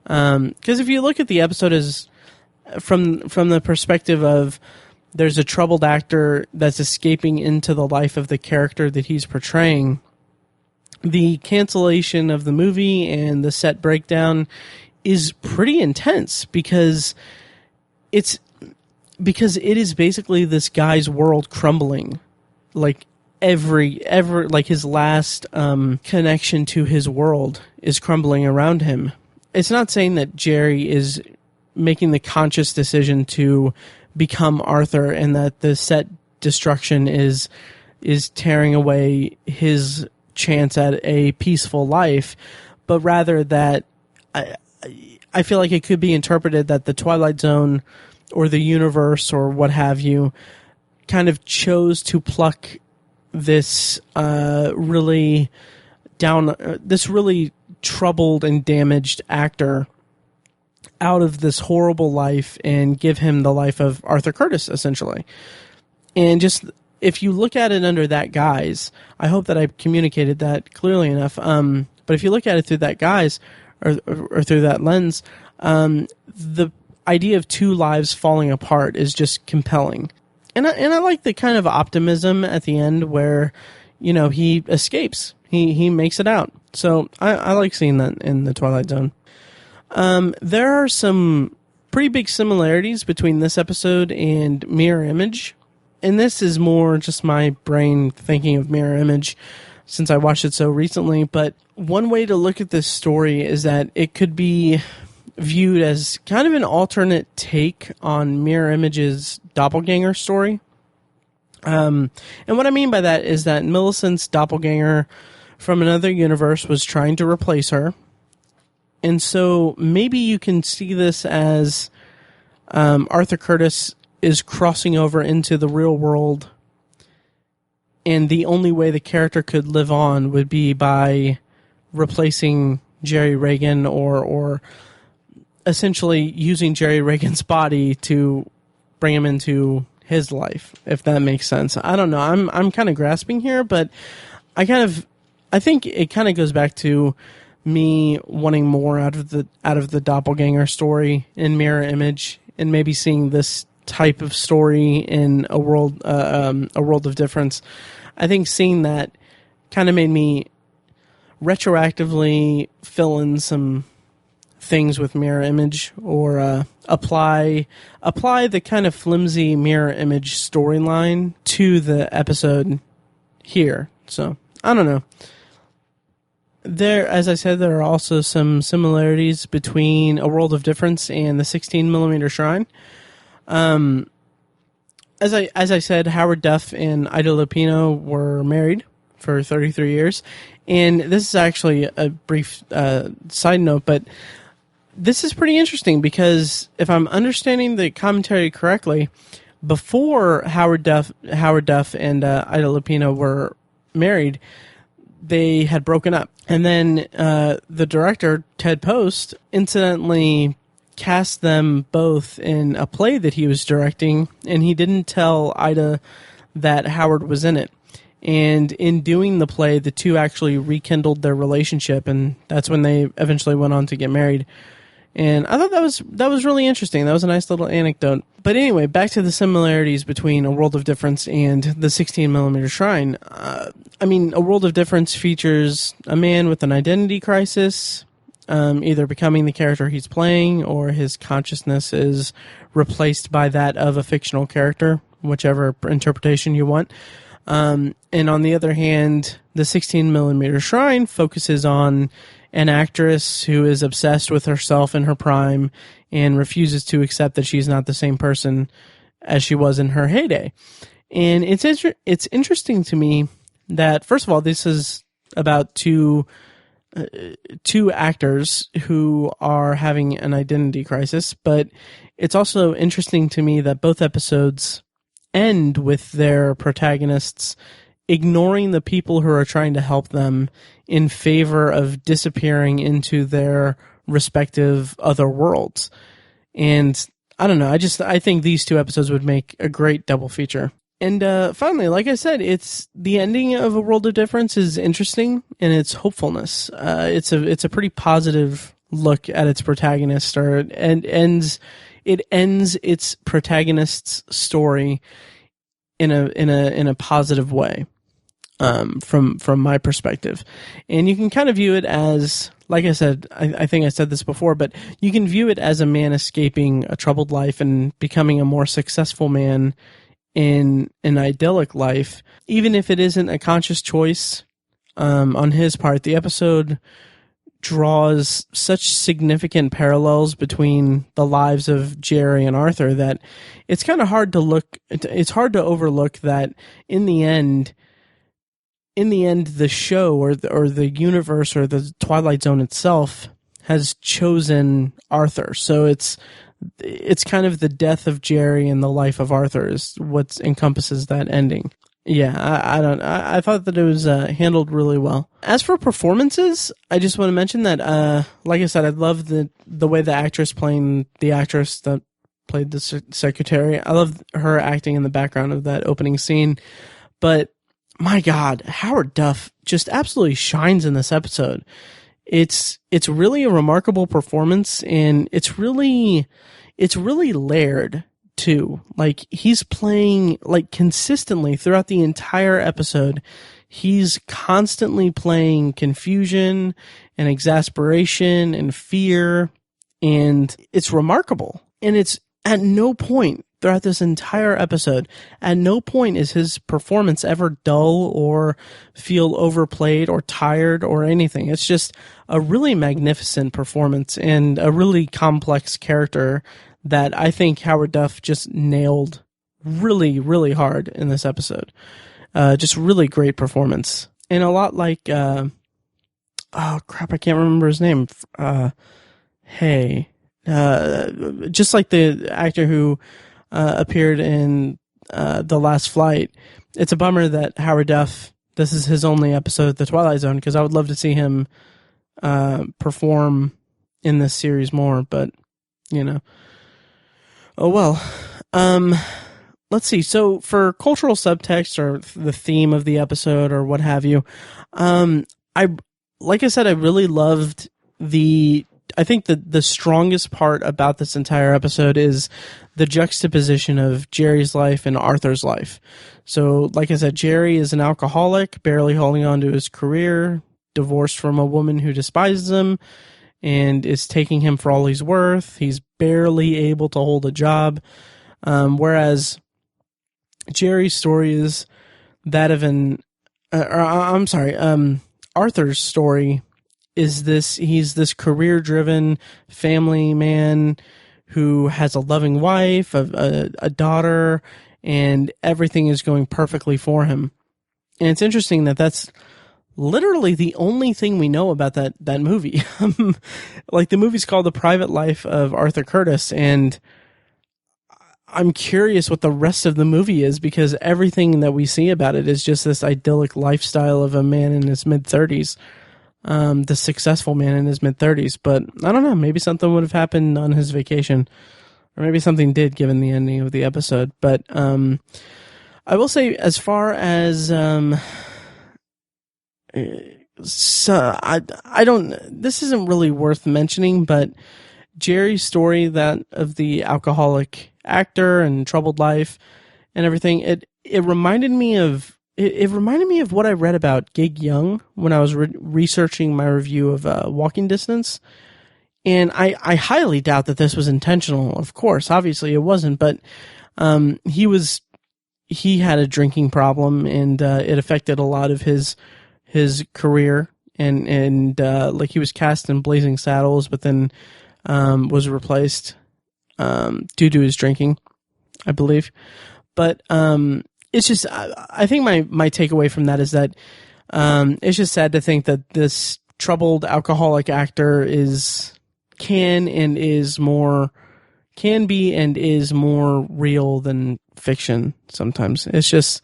Because if you look at the episode as from the perspective of, there's a troubled actor that's escaping into the life of the character that he's portraying, the cancellation of the movie and the set breakdown is pretty intense, because it is basically this guy's world crumbling, like every like his last connection to his world is crumbling around him. It's not saying that Jerry is making the conscious decision to become Arthur and that the set destruction is tearing away his chance at a peaceful life, but rather that I feel like it could be interpreted that the Twilight Zone or the universe or what have you kind of chose to pluck this really troubled and damaged actor out of this horrible life and give him the life of Arthur Curtis, essentially. And just, if you look at it under that guise, I hope that I communicated that clearly enough. But if you look at it through that guise, or through that lens, the idea of two lives falling apart is just compelling. And I like the kind of optimism at the end where, you know, he escapes. He makes it out. So I like seeing that in the Twilight Zone. There are some pretty big similarities between this episode and Mirror Image. And this is more just my brain thinking of Mirror Image since I watched it so recently. But one way to look at this story is that it could be viewed as kind of an alternate take on Mirror Image's doppelganger story. And what I mean by that is that Millicent's doppelganger from another universe was trying to replace her. And so maybe you can see this as Arthur Curtis is crossing over into the real world, and the only way the character could live on would be by replacing Jerry Reagan or essentially using Jerry Reagan's body to bring him into his life, if that makes sense. I don't know. I'm kind of grasping here, but I think it kind of goes back to me wanting more out of the doppelganger story in Mirror Image, and maybe seeing this type of story in a world of difference. I think seeing that kind of made me retroactively fill in some things with Mirror Image, or apply the kind of flimsy Mirror Image storyline to the episode here. So I don't know. There, as I said, there are also some similarities between A World of Difference and the 16mm Shrine. As I said, Howard Duff and Ida Lupino were married for 33 years, and this is actually a brief side note, but this is pretty interesting because if I'm understanding the commentary correctly, before Howard Duff and Ida Lupino were married, they had broken up. And then the director, Ted Post, incidentally cast them both in a play that he was directing, and he didn't tell Ida that Howard was in it. And in doing the play, the two actually rekindled their relationship, and that's when they eventually went on to get married. And I thought that was really interesting. That was a nice little anecdote. But anyway, back to the similarities between A World of Difference and the 16mm Shrine. A World of Difference features a man with an identity crisis, either becoming the character he's playing or his consciousness is replaced by that of a fictional character, whichever interpretation you want. And on the other hand, the 16mm Shrine focuses on an actress who is obsessed with herself in her prime and refuses to accept that she's not the same person as she was in her heyday. And it's interesting to me that, first of all, this is about two actors who are having an identity crisis, but it's also interesting to me that both episodes end with their protagonists ignoring the people who are trying to help them in favor of disappearing into their respective other worlds. And I don't know, I think these two episodes would make a great double feature. And finally, like I said, it's the ending of A World of Difference is interesting in its hopefulness. It's a pretty positive look at its protagonist, it ends its protagonist's story in a positive way. From my perspective. And you can kind of view it as, like I said, I think I said this before, but you can view it as a man escaping a troubled life and becoming a more successful man in an idyllic life. Even if it isn't a conscious choice on his part, the episode draws such significant parallels between the lives of Jerry and Arthur that it's kind of hard to overlook that in the end, the show or the universe or the Twilight Zone itself has chosen Arthur. So it's kind of the death of Jerry and the life of Arthur is what encompasses that ending. Yeah, I thought that it was handled really well. As for performances, I just want to mention that, like I said, I love the way the actress playing the actress that played the secretary. I love her acting in the background of that opening scene, but my God, Howard Duff just absolutely shines in this episode. It's really a remarkable performance, and it's really layered too. Like, he's playing like consistently throughout the entire episode. He's constantly playing confusion and exasperation and fear, and it's remarkable. And it's at no point throughout this entire episode, at no point is his performance ever dull or feel overplayed or tired or anything. It's just a really magnificent performance and a really complex character that I think Howard Duff just nailed really, really hard in this episode. Just really great performance. And a lot like oh crap, I can't remember his name. Just like the actor who appeared in The Last Flight. It's a bummer that Howard Duff, this is his only episode of The Twilight Zone, because I would love to see him perform in this series more, but, you know. Oh, well. Let's see. So for cultural subtext or the theme of the episode or what have you, like I said, I really loved I think the strongest part about this entire episode is the juxtaposition of Jerry's life and Arthur's life. So, like I said, Jerry is an alcoholic, barely holding on to his career, divorced from a woman who despises him and is taking him for all he's worth. He's barely able to hold a job. Whereas Jerry's story is that of Arthur's story is he's this career-driven family man who has a loving wife, a daughter, and everything is going perfectly for him. And it's interesting that that's literally the only thing we know about that movie. Like, the movie's called The Private Life of Arthur Curtis, and I'm curious what the rest of the movie is, because everything that we see about it is just this idyllic lifestyle of a man in his mid-30s. The successful man in his mid-30s, but I don't know, maybe something would have happened on his vacation, or maybe something did given the ending of the episode. But I will say, as far as I don't, this isn't really worth mentioning, but Jerry's story, that of the alcoholic actor and troubled life and everything, it reminded me of what I read about Gig Young when I was researching my review of Walking Distance. And I highly doubt that this was intentional. Of course, obviously it wasn't, but he had a drinking problem, and it affected a lot of his career, and like, he was cast in Blazing Saddles, but then was replaced due to his drinking, I believe. But it's just, I think my takeaway from that is that it's just sad to think that this troubled alcoholic actor can be and is more real than fiction sometimes. It's just,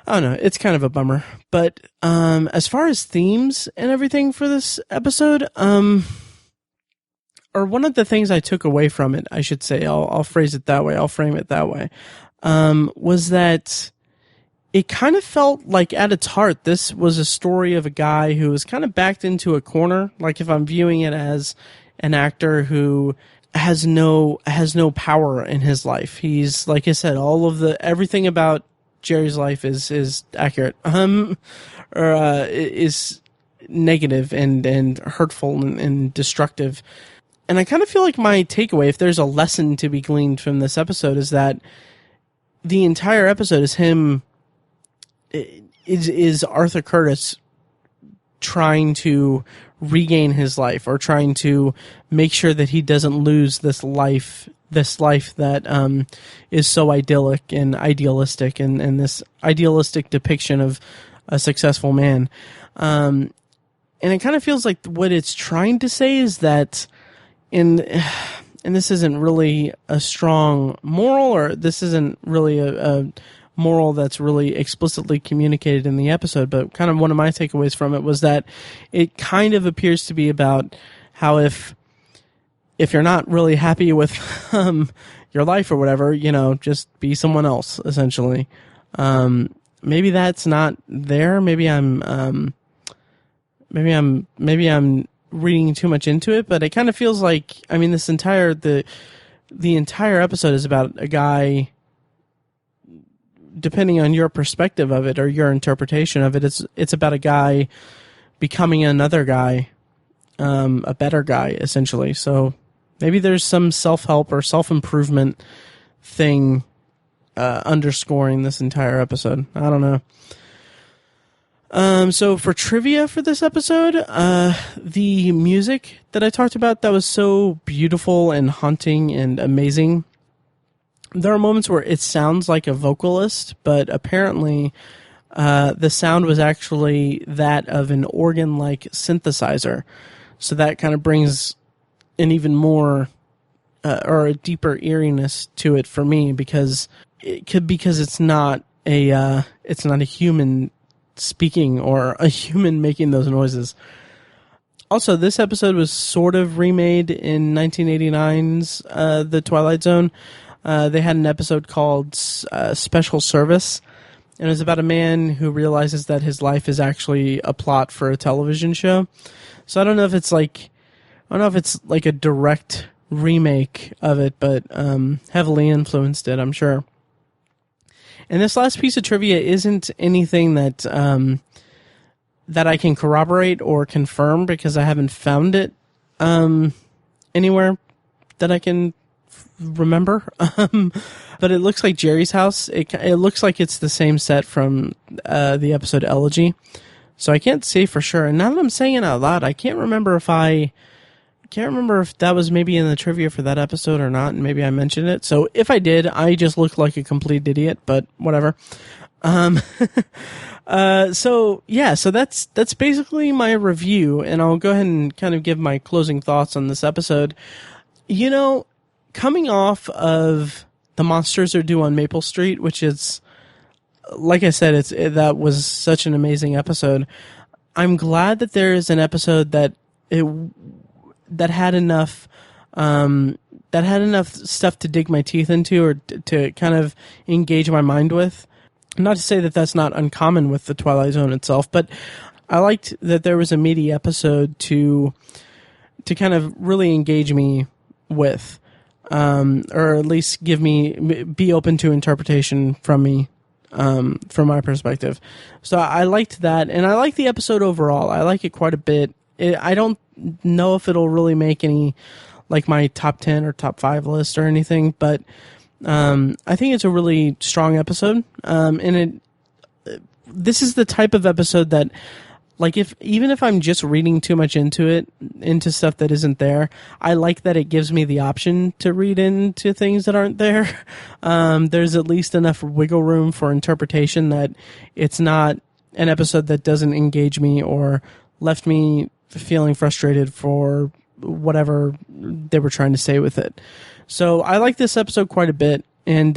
I don't know, it's kind of a bummer. But as far as themes and everything for this episode, or one of the things I took away from it, I should say, I'll phrase it that way, I'll frame it that way, was that it kind of felt like, at its heart, this was a story of a guy who was kind of backed into a corner. Like, if I'm viewing it as an actor who has no power in his life, he's, like I said, everything about Jerry's life is accurate, or is negative and hurtful and destructive. And I kind of feel like my takeaway, if there's a lesson to be gleaned from this episode, is that the entire episode is Arthur Curtis trying to regain his life, or trying to make sure that he doesn't lose this life that is so idyllic and idealistic, and this idealistic depiction of a successful man. And it kind of feels like what it's trying to say is that, and this isn't really a strong moral, or this isn't really a moral that's really explicitly communicated in the episode, but kind of one of my takeaways from it was that it kind of appears to be about how if you're not really happy with your life or whatever, just be someone else, essentially. Maybe that's not there. Maybe I'm reading too much into it, but it kind of feels like, this entire the entire episode is about a guy, depending on your perspective of it or your interpretation of it, it's about a guy becoming another guy, a better guy, essentially. So maybe there's some self-help or self-improvement thing underscoring this entire episode. I don't know. So for trivia for this episode, the music that I talked about that was so beautiful and haunting and amazing, there are moments where it sounds like a vocalist, but apparently the sound was actually that of an organ-like synthesizer. So that kind of brings an even more or a deeper eeriness to it for me, because it's not a human speaking or a human making those noises. Also, this episode was sort of remade in 1989's The Twilight Zone. They had an episode called Special Service, and it was about a man who realizes that his life is actually a plot for a television show. So I don't know if it's like a direct remake of it, but heavily influenced it, I'm sure. And this last piece of trivia isn't anything that I can corroborate or confirm, because I haven't found it anywhere that I can remember. But it looks like Jerry's house. It looks like it's the same set from the episode Elegy. So I can't say for sure. And now that I'm saying it out loud, I can't remember if that was maybe in the trivia for that episode or not, and maybe I mentioned it. So if I did, I just looked like a complete idiot, but whatever. So that's basically my review, and I'll go ahead and kind of give my closing thoughts on this episode. You know, coming off of The Monsters Are Due on Maple Street, which is, like I said, that was such an amazing episode. I'm glad that there is an episode that had enough stuff to dig my teeth into, or to kind of engage my mind with. Not to say that that's not uncommon with the Twilight Zone itself, but I liked that there was a meaty episode to kind of really engage me with, or at least be open to interpretation from me, from my perspective. So I liked that, and I like the episode overall. I like it quite a bit. I don't know if it'll really make any, like, my top 10 or top 5 list or anything, but I think it's a really strong episode. And this is the type of episode that, like, even if I'm just reading too much into stuff that isn't there, I like that it gives me the option to read into things that aren't there. There's at least enough wiggle room for interpretation that it's not an episode that doesn't engage me or left me feeling frustrated for whatever they were trying to say with it. So I like this episode quite a bit. And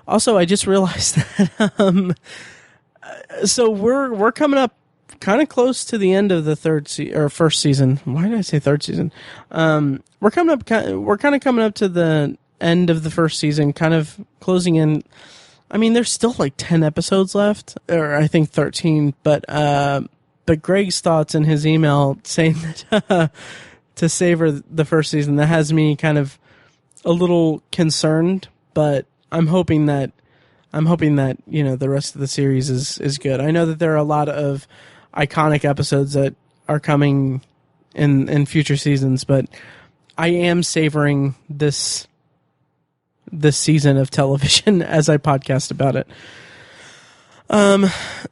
also, I just realized that so we're coming up kind of close to the end of the first season. Why did I say third season? We're kind of coming up to the end of the first season, kind of closing in. I mean, there's still like 10 episodes left, or I think 13, but Greg's thoughts in his email saying that to savor the first season, that has me kind of a little concerned, but I'm hoping that you know, the rest of the series is good. I know that there are a lot of iconic episodes that are coming in future seasons, but I am savoring this season of television as I podcast about it.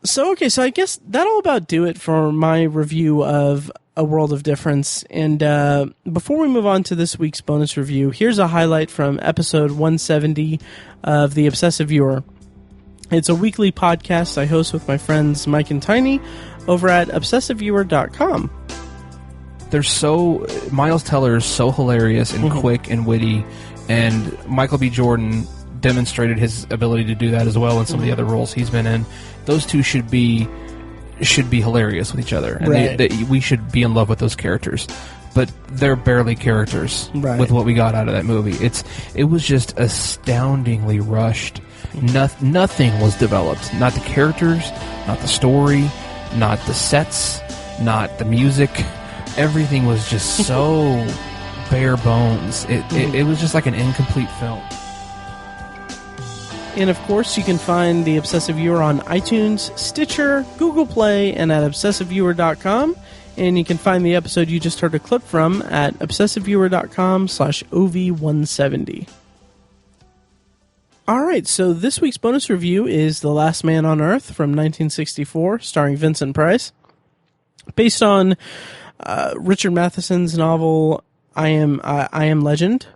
So I guess that'll about do it for my review of A World of Difference. And before we move on to this week's bonus review, here's a highlight from episode 170 of The Obsessive Viewer. It's a weekly podcast I host with my friends Mike and Tiny over at obsessiveviewer.com. Miles Teller is so hilarious and quick and witty, and Michael B. Jordan demonstrated his ability to do that as well in some of the other roles he's been in. Those two should be hilarious with each other, and right. We should be in love with those characters. But they're barely characters with what we got out of that movie. It was just astoundingly rushed. Nothing was developed. Not the characters, not the story, not the sets, not the music. Everything was just so bare bones. It was just like an incomplete film. And, of course, you can find The Obsessive Viewer on iTunes, Stitcher, Google Play, and at obsessiveviewer.com. And you can find the episode you just heard a clip from at obsessiveviewer.com/OV170. All right, so this week's bonus review is The Last Man on Earth from 1964, starring Vincent Price. Based on Richard Matheson's novel I Am Legend.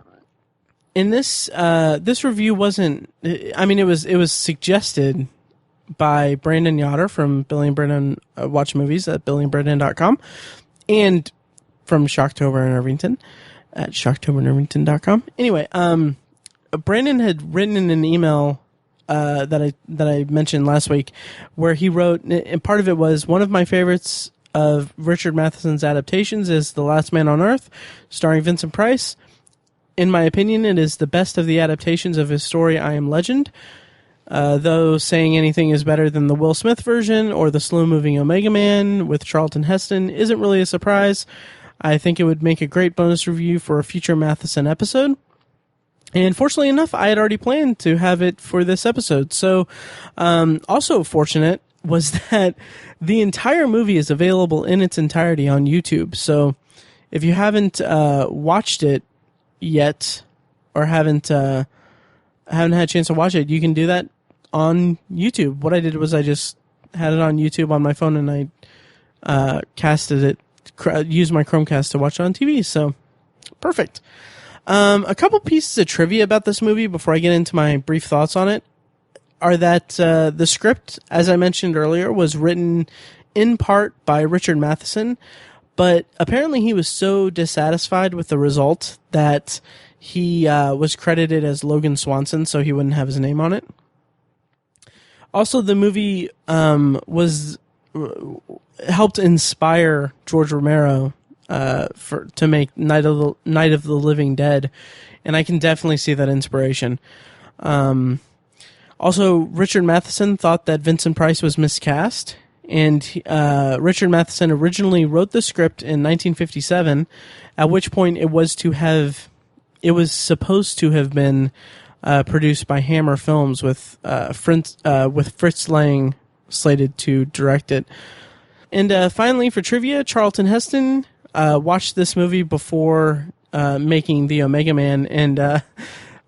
In this review wasn't. I mean, it was suggested by Brandon Yoder from Billy and Brandon Watch Movies at billyandbrandon.com, and from Shocktober in Irvington at shocktoberinirvington.com. Anyway, Brandon had written in an email that I mentioned last week, where he wrote, and part of it was, one of my favorites of Richard Matheson's adaptations is The Last Man on Earth, starring Vincent Price. In my opinion, it is the best of the adaptations of his story I Am Legend. Though saying anything is better than the Will Smith version or the slow-moving Omega Man with Charlton Heston isn't really a surprise. I think it would make a great bonus review for a future Matheson episode. And fortunately enough, I had already planned to have it for this episode. So, also fortunate was that the entire movie is available in its entirety on YouTube. So, if you haven't watched it yet, or haven't had a chance to watch it, you can do that on YouTube. What I did was I just had it on YouTube on my phone, and I casted it, used my Chromecast to watch it on TV. So, perfect. A couple pieces of trivia about this movie before I get into my brief thoughts on it are that the script, as I mentioned earlier, was written in part by Richard Matheson, but apparently he was so dissatisfied with the result that he was credited as Logan Swanson, so he wouldn't have his name on it. Also, the movie was helped inspire George Romero to make Night of the Living Dead, and I can definitely see that inspiration. Also, Richard Matheson thought that Vincent Price was miscast, and Richard Matheson originally wrote the script in 1957, at which point it was supposed to have been produced by Hammer Films with Fritz Lang slated to direct it. And finally, for trivia, Charlton Heston watched this movie before making the Omega Man, and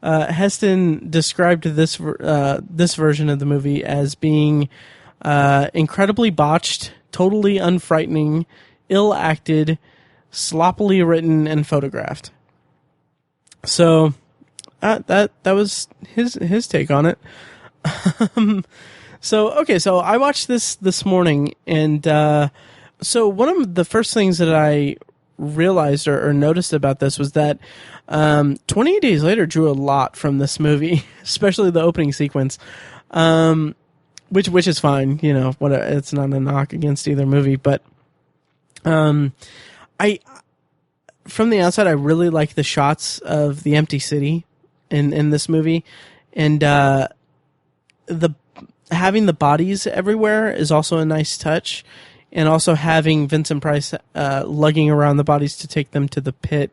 Heston described this version of the movie as being incredibly botched, totally unfrightening, ill-acted, sloppily written, and photographed. So that was his take on it. So I watched this morning, and so one of the first things that I realized or noticed about this was that 28 Days Later drew a lot from this movie, especially the opening sequence, which is fine. You know, it's not a knock against either movie, but I from the outside I really like the shots of the empty city in this movie, and having the bodies everywhere is also a nice touch. And also having Vincent Price lugging around the bodies to take them to the pit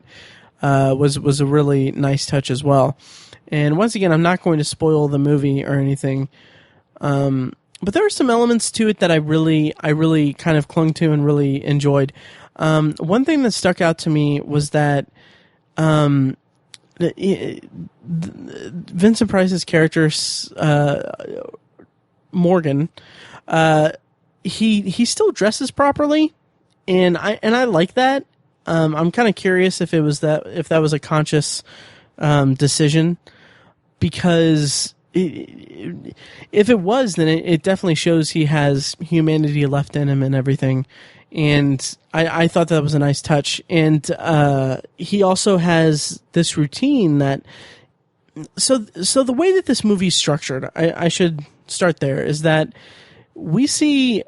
was a really nice touch as well. And once again, I'm not going to spoil the movie or anything, but there are some elements to it that I really kind of clung to and really enjoyed. One thing that stuck out to me was that Vincent Price's character, Morgan, he still dresses properly, and I like that. I'm kind of curious if that was a conscious decision, because if it was, then it definitely shows he has humanity left in him and everything. And I thought that was a nice touch. And he also has this routine that. So the way that this movie's structured, I should start there, is that we see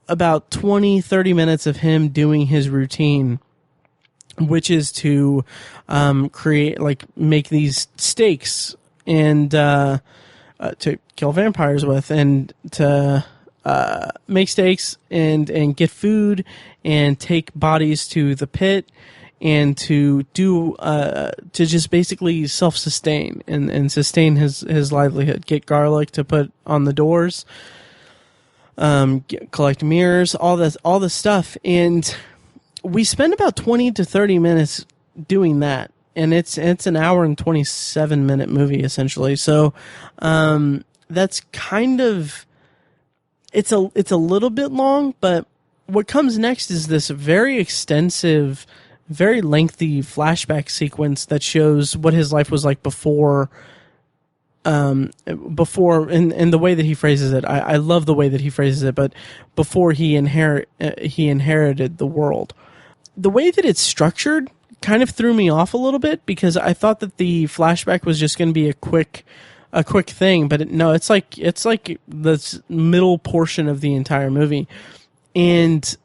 about 20-30 minutes of him doing his routine, which is to make these steaks and to kill vampires with, and to make steaks and get food and take bodies to the pit, and to do to just basically self-sustain and sustain his livelihood. Get garlic to put on the doors, collect mirrors, all this stuff, and we spend about 20 to 30 minutes doing that, and it's an hour and 27-minute movie essentially. So that's kind of it's a little bit long, but what comes next is this very extensive, very lengthy flashback sequence that shows what his life was like before before, and the way that he phrases it, I love the way that he phrases it, but before he inherited the world. The way that it's structured kind of threw me off a little bit, because I thought that the flashback was just going to be a quick thing, but no, it's like the middle portion of the entire movie. And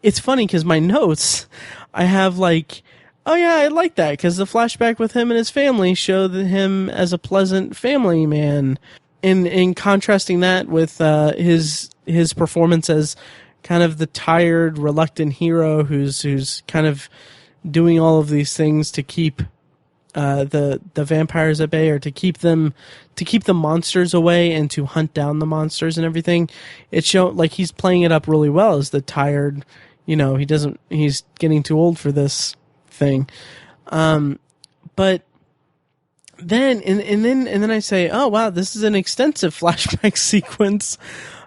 it's funny because my notes, I have like, oh yeah, I like that, because the flashback with him and his family showed him as a pleasant family man, in contrasting that with his performance as kind of the tired, reluctant hero who's kind of doing all of these things to keep the vampires at bay, or to keep the monsters away and to hunt down the monsters and everything. It showed like he's playing it up really well as the tired, he's getting too old for this thing. But then and then I say, oh wow, this is an extensive flashback sequence.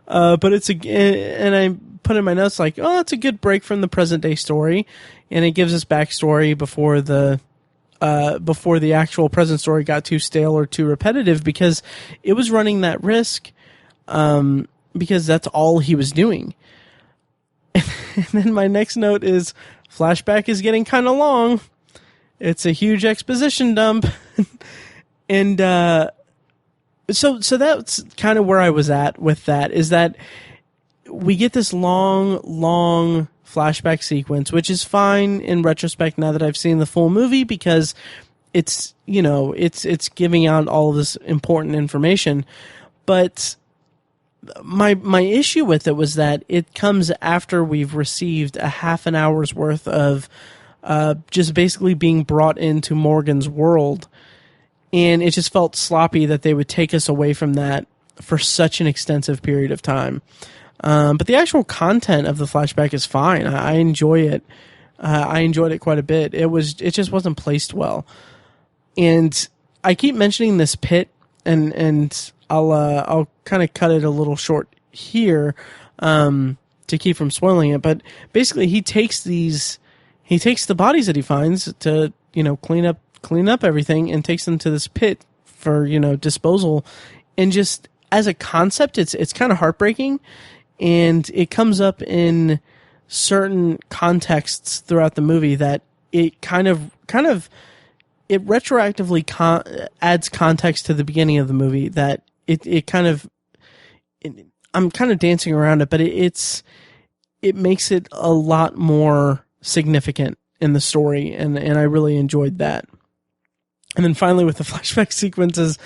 But and I put in my notes like, oh, it's a good break from the present day story, and it gives us backstory before the actual present story got too stale or too repetitive, because it was running that risk, because that's all he was doing. And then my next note is, flashback is getting kind of long. It's a huge exposition dump. And so that's kind of where I was at with that, is that we get this long flashback sequence, which is fine in retrospect now that I've seen the full movie, because it's giving out all of this important information. But my issue with it was that it comes after we've received a half an hour's worth of just basically being brought into Morgan's world. And it just felt sloppy that they would take us away from that for such an extensive period of time. But the actual content of the flashback is fine. I enjoy it. I enjoyed it quite a bit. It just wasn't placed well. And I keep mentioning this pit, and I'll kind of cut it a little short here, to keep from spoiling it. But basically, he takes the bodies that he finds to, clean up everything, and takes them to this pit for, disposal. And just as a concept, it's kind of heartbreaking, and it comes up in certain contexts throughout the movie that it kind of it retroactively adds context to the beginning of the movie that I'm kind of dancing around it, but it makes it a lot more significant in the story, and I really enjoyed that. And then finally, with the flashback sequences,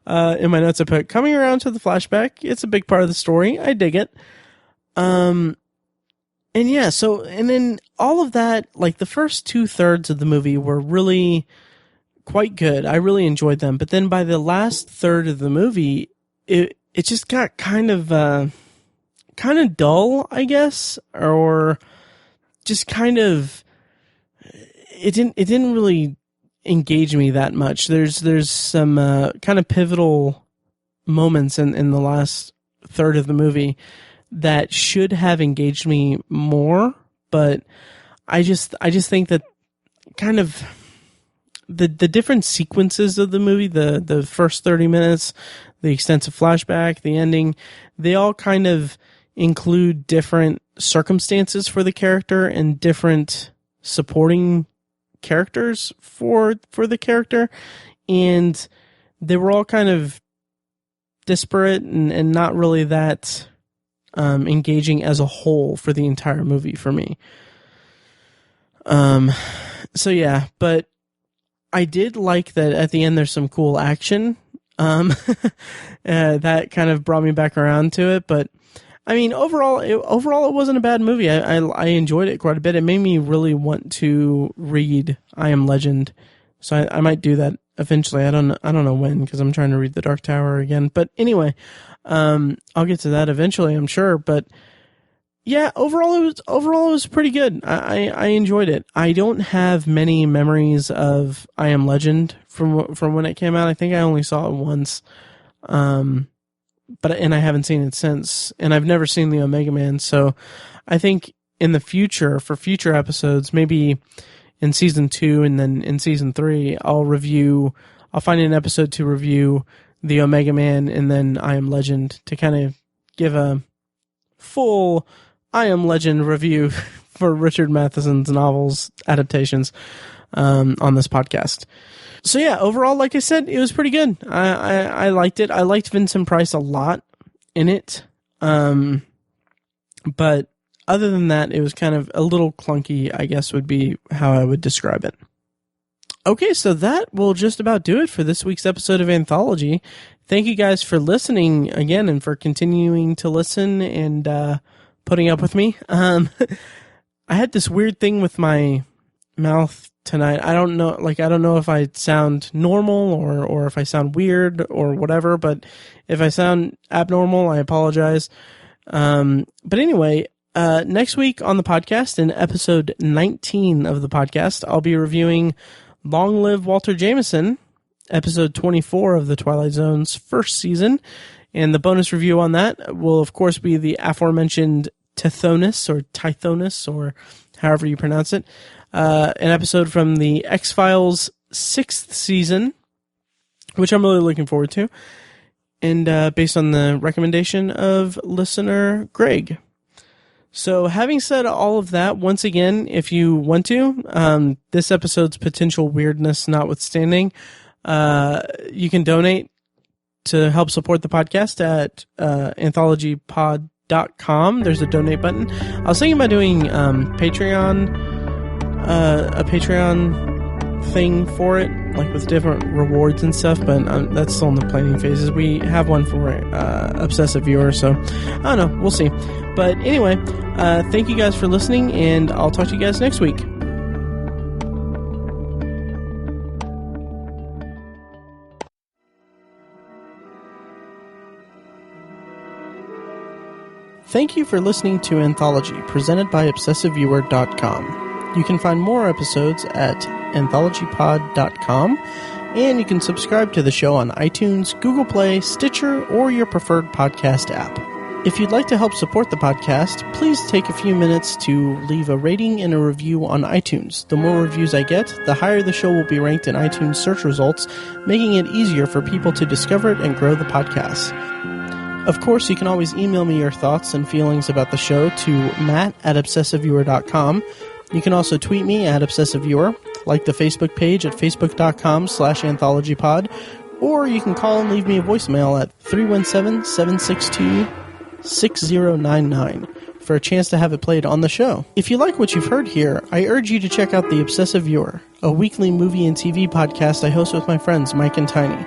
in my notes I put, coming around to the flashback, it's a big part of the story. I dig it. And yeah, and then all of that, like the first 2/3 of the movie were really quite good. I really enjoyed them. But then by the last third of the movie, it just got kind of dull, I guess, or just kind of, it didn't really engage me that much. There's some kind of pivotal moments in the last third of the movie that should have engaged me more, but I just think that kind of the different sequences of the movie, the first 30 minutes, the extensive flashback, the ending, they all kind of include different circumstances for the character and different supporting characters for the character, and they were all kind of disparate and not really that engaging as a whole for the entire movie for me. So yeah, but I did like that at the end there's some cool action. That kind of brought me back around to it, but I mean, overall it wasn't a bad movie. I enjoyed it quite a bit. It made me really want to read I Am Legend, so I might do that eventually. I don't know when, because I'm trying to read The Dark Tower again. But anyway, I'll get to that eventually, I'm sure. But yeah, overall it was pretty good. I enjoyed it. I don't have many memories of I Am Legend from when it came out. I think I only saw it once. But I haven't seen it since, and I've never seen the Omega Man. So I think in the future, for future episodes, maybe in season 2 and then in season 3, I'll I'll find an episode to review the Omega Man and then I Am Legend to kind of give a full I Am Legend review for Richard Matheson's novels adaptations on this podcast. So yeah, overall, like I said, it was pretty good. I liked it. I liked Vincent Price a lot in it. But other than that, it was kind of a little clunky, I guess would be how I would describe it. Okay, so that will just about do it for this week's episode of Anthology. Thank you guys for listening again and for continuing to listen and putting up with me. I had this weird thing with my mouth tonight. I don't know if I sound normal or if I sound weird or whatever, but if I sound abnormal, I apologize. But anyway, next week on the podcast, in episode 19 of the podcast, I'll be reviewing Long Live Walter Jameson, episode 24 of the Twilight Zone's first season. And the bonus review on that will, of course, be the aforementioned Tithonus, or however you pronounce it, an episode from the X-Files 6th season, which I'm really looking forward to, and based on the recommendation of listener Greg. So having said all of that, once again, if you want to, this episode's potential weirdness notwithstanding, you can donate to help support the podcast at anthologypod.com. There's a donate button. I was thinking about doing a Patreon thing for it, like with different rewards and stuff, but that's still in the planning phases. We have one for Obsessive Viewer, so I don't know. We'll see. But anyway, thank you guys for listening, and I'll talk to you guys next week. Thank you for listening to Anthology, presented by ObsessiveViewer.com. You can find more episodes at anthologypod.com, and you can subscribe to the show on iTunes, Google Play, Stitcher, or your preferred podcast app. If you'd like to help support the podcast, please take a few minutes to leave a rating and a review on iTunes. The more reviews I get, the higher the show will be ranked in iTunes search results, making it easier for people to discover it and grow the podcast. Of course, you can always email me your thoughts and feelings about the show to matt@obsessiveviewer.com. You can also tweet me at ObsessiveViewer, like the Facebook page at facebook.com/anthologypod, or you can call and leave me a voicemail at 317-762-6099 for a chance to have it played on the show. If you like what you've heard here, I urge you to check out The Obsessive Viewer, a weekly movie and TV podcast I host with my friends Mike and Tiny.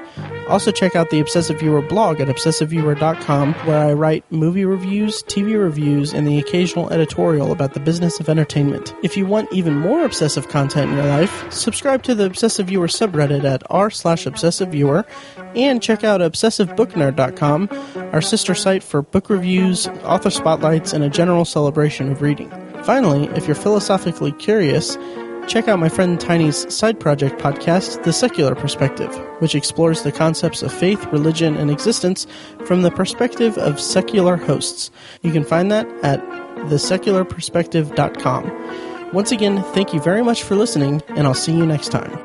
Also check out the Obsessive Viewer blog at obsessiveviewer.com, where I write movie reviews, TV reviews, and the occasional editorial about the business of entertainment. If you want even more obsessive content in your life, subscribe to the Obsessive Viewer subreddit at r/obsessiveviewer, and check out obsessivebooknerd.com, our sister site for book reviews, author spotlights, and a general celebration of reading. Finally, if you're philosophically curious, check out my friend Tiny's side project podcast, The Secular Perspective, which explores the concepts of faith, religion, and existence from the perspective of secular hosts. You can find that at thesecularperspective.com. Once again, thank you very much for listening, and I'll see you next time.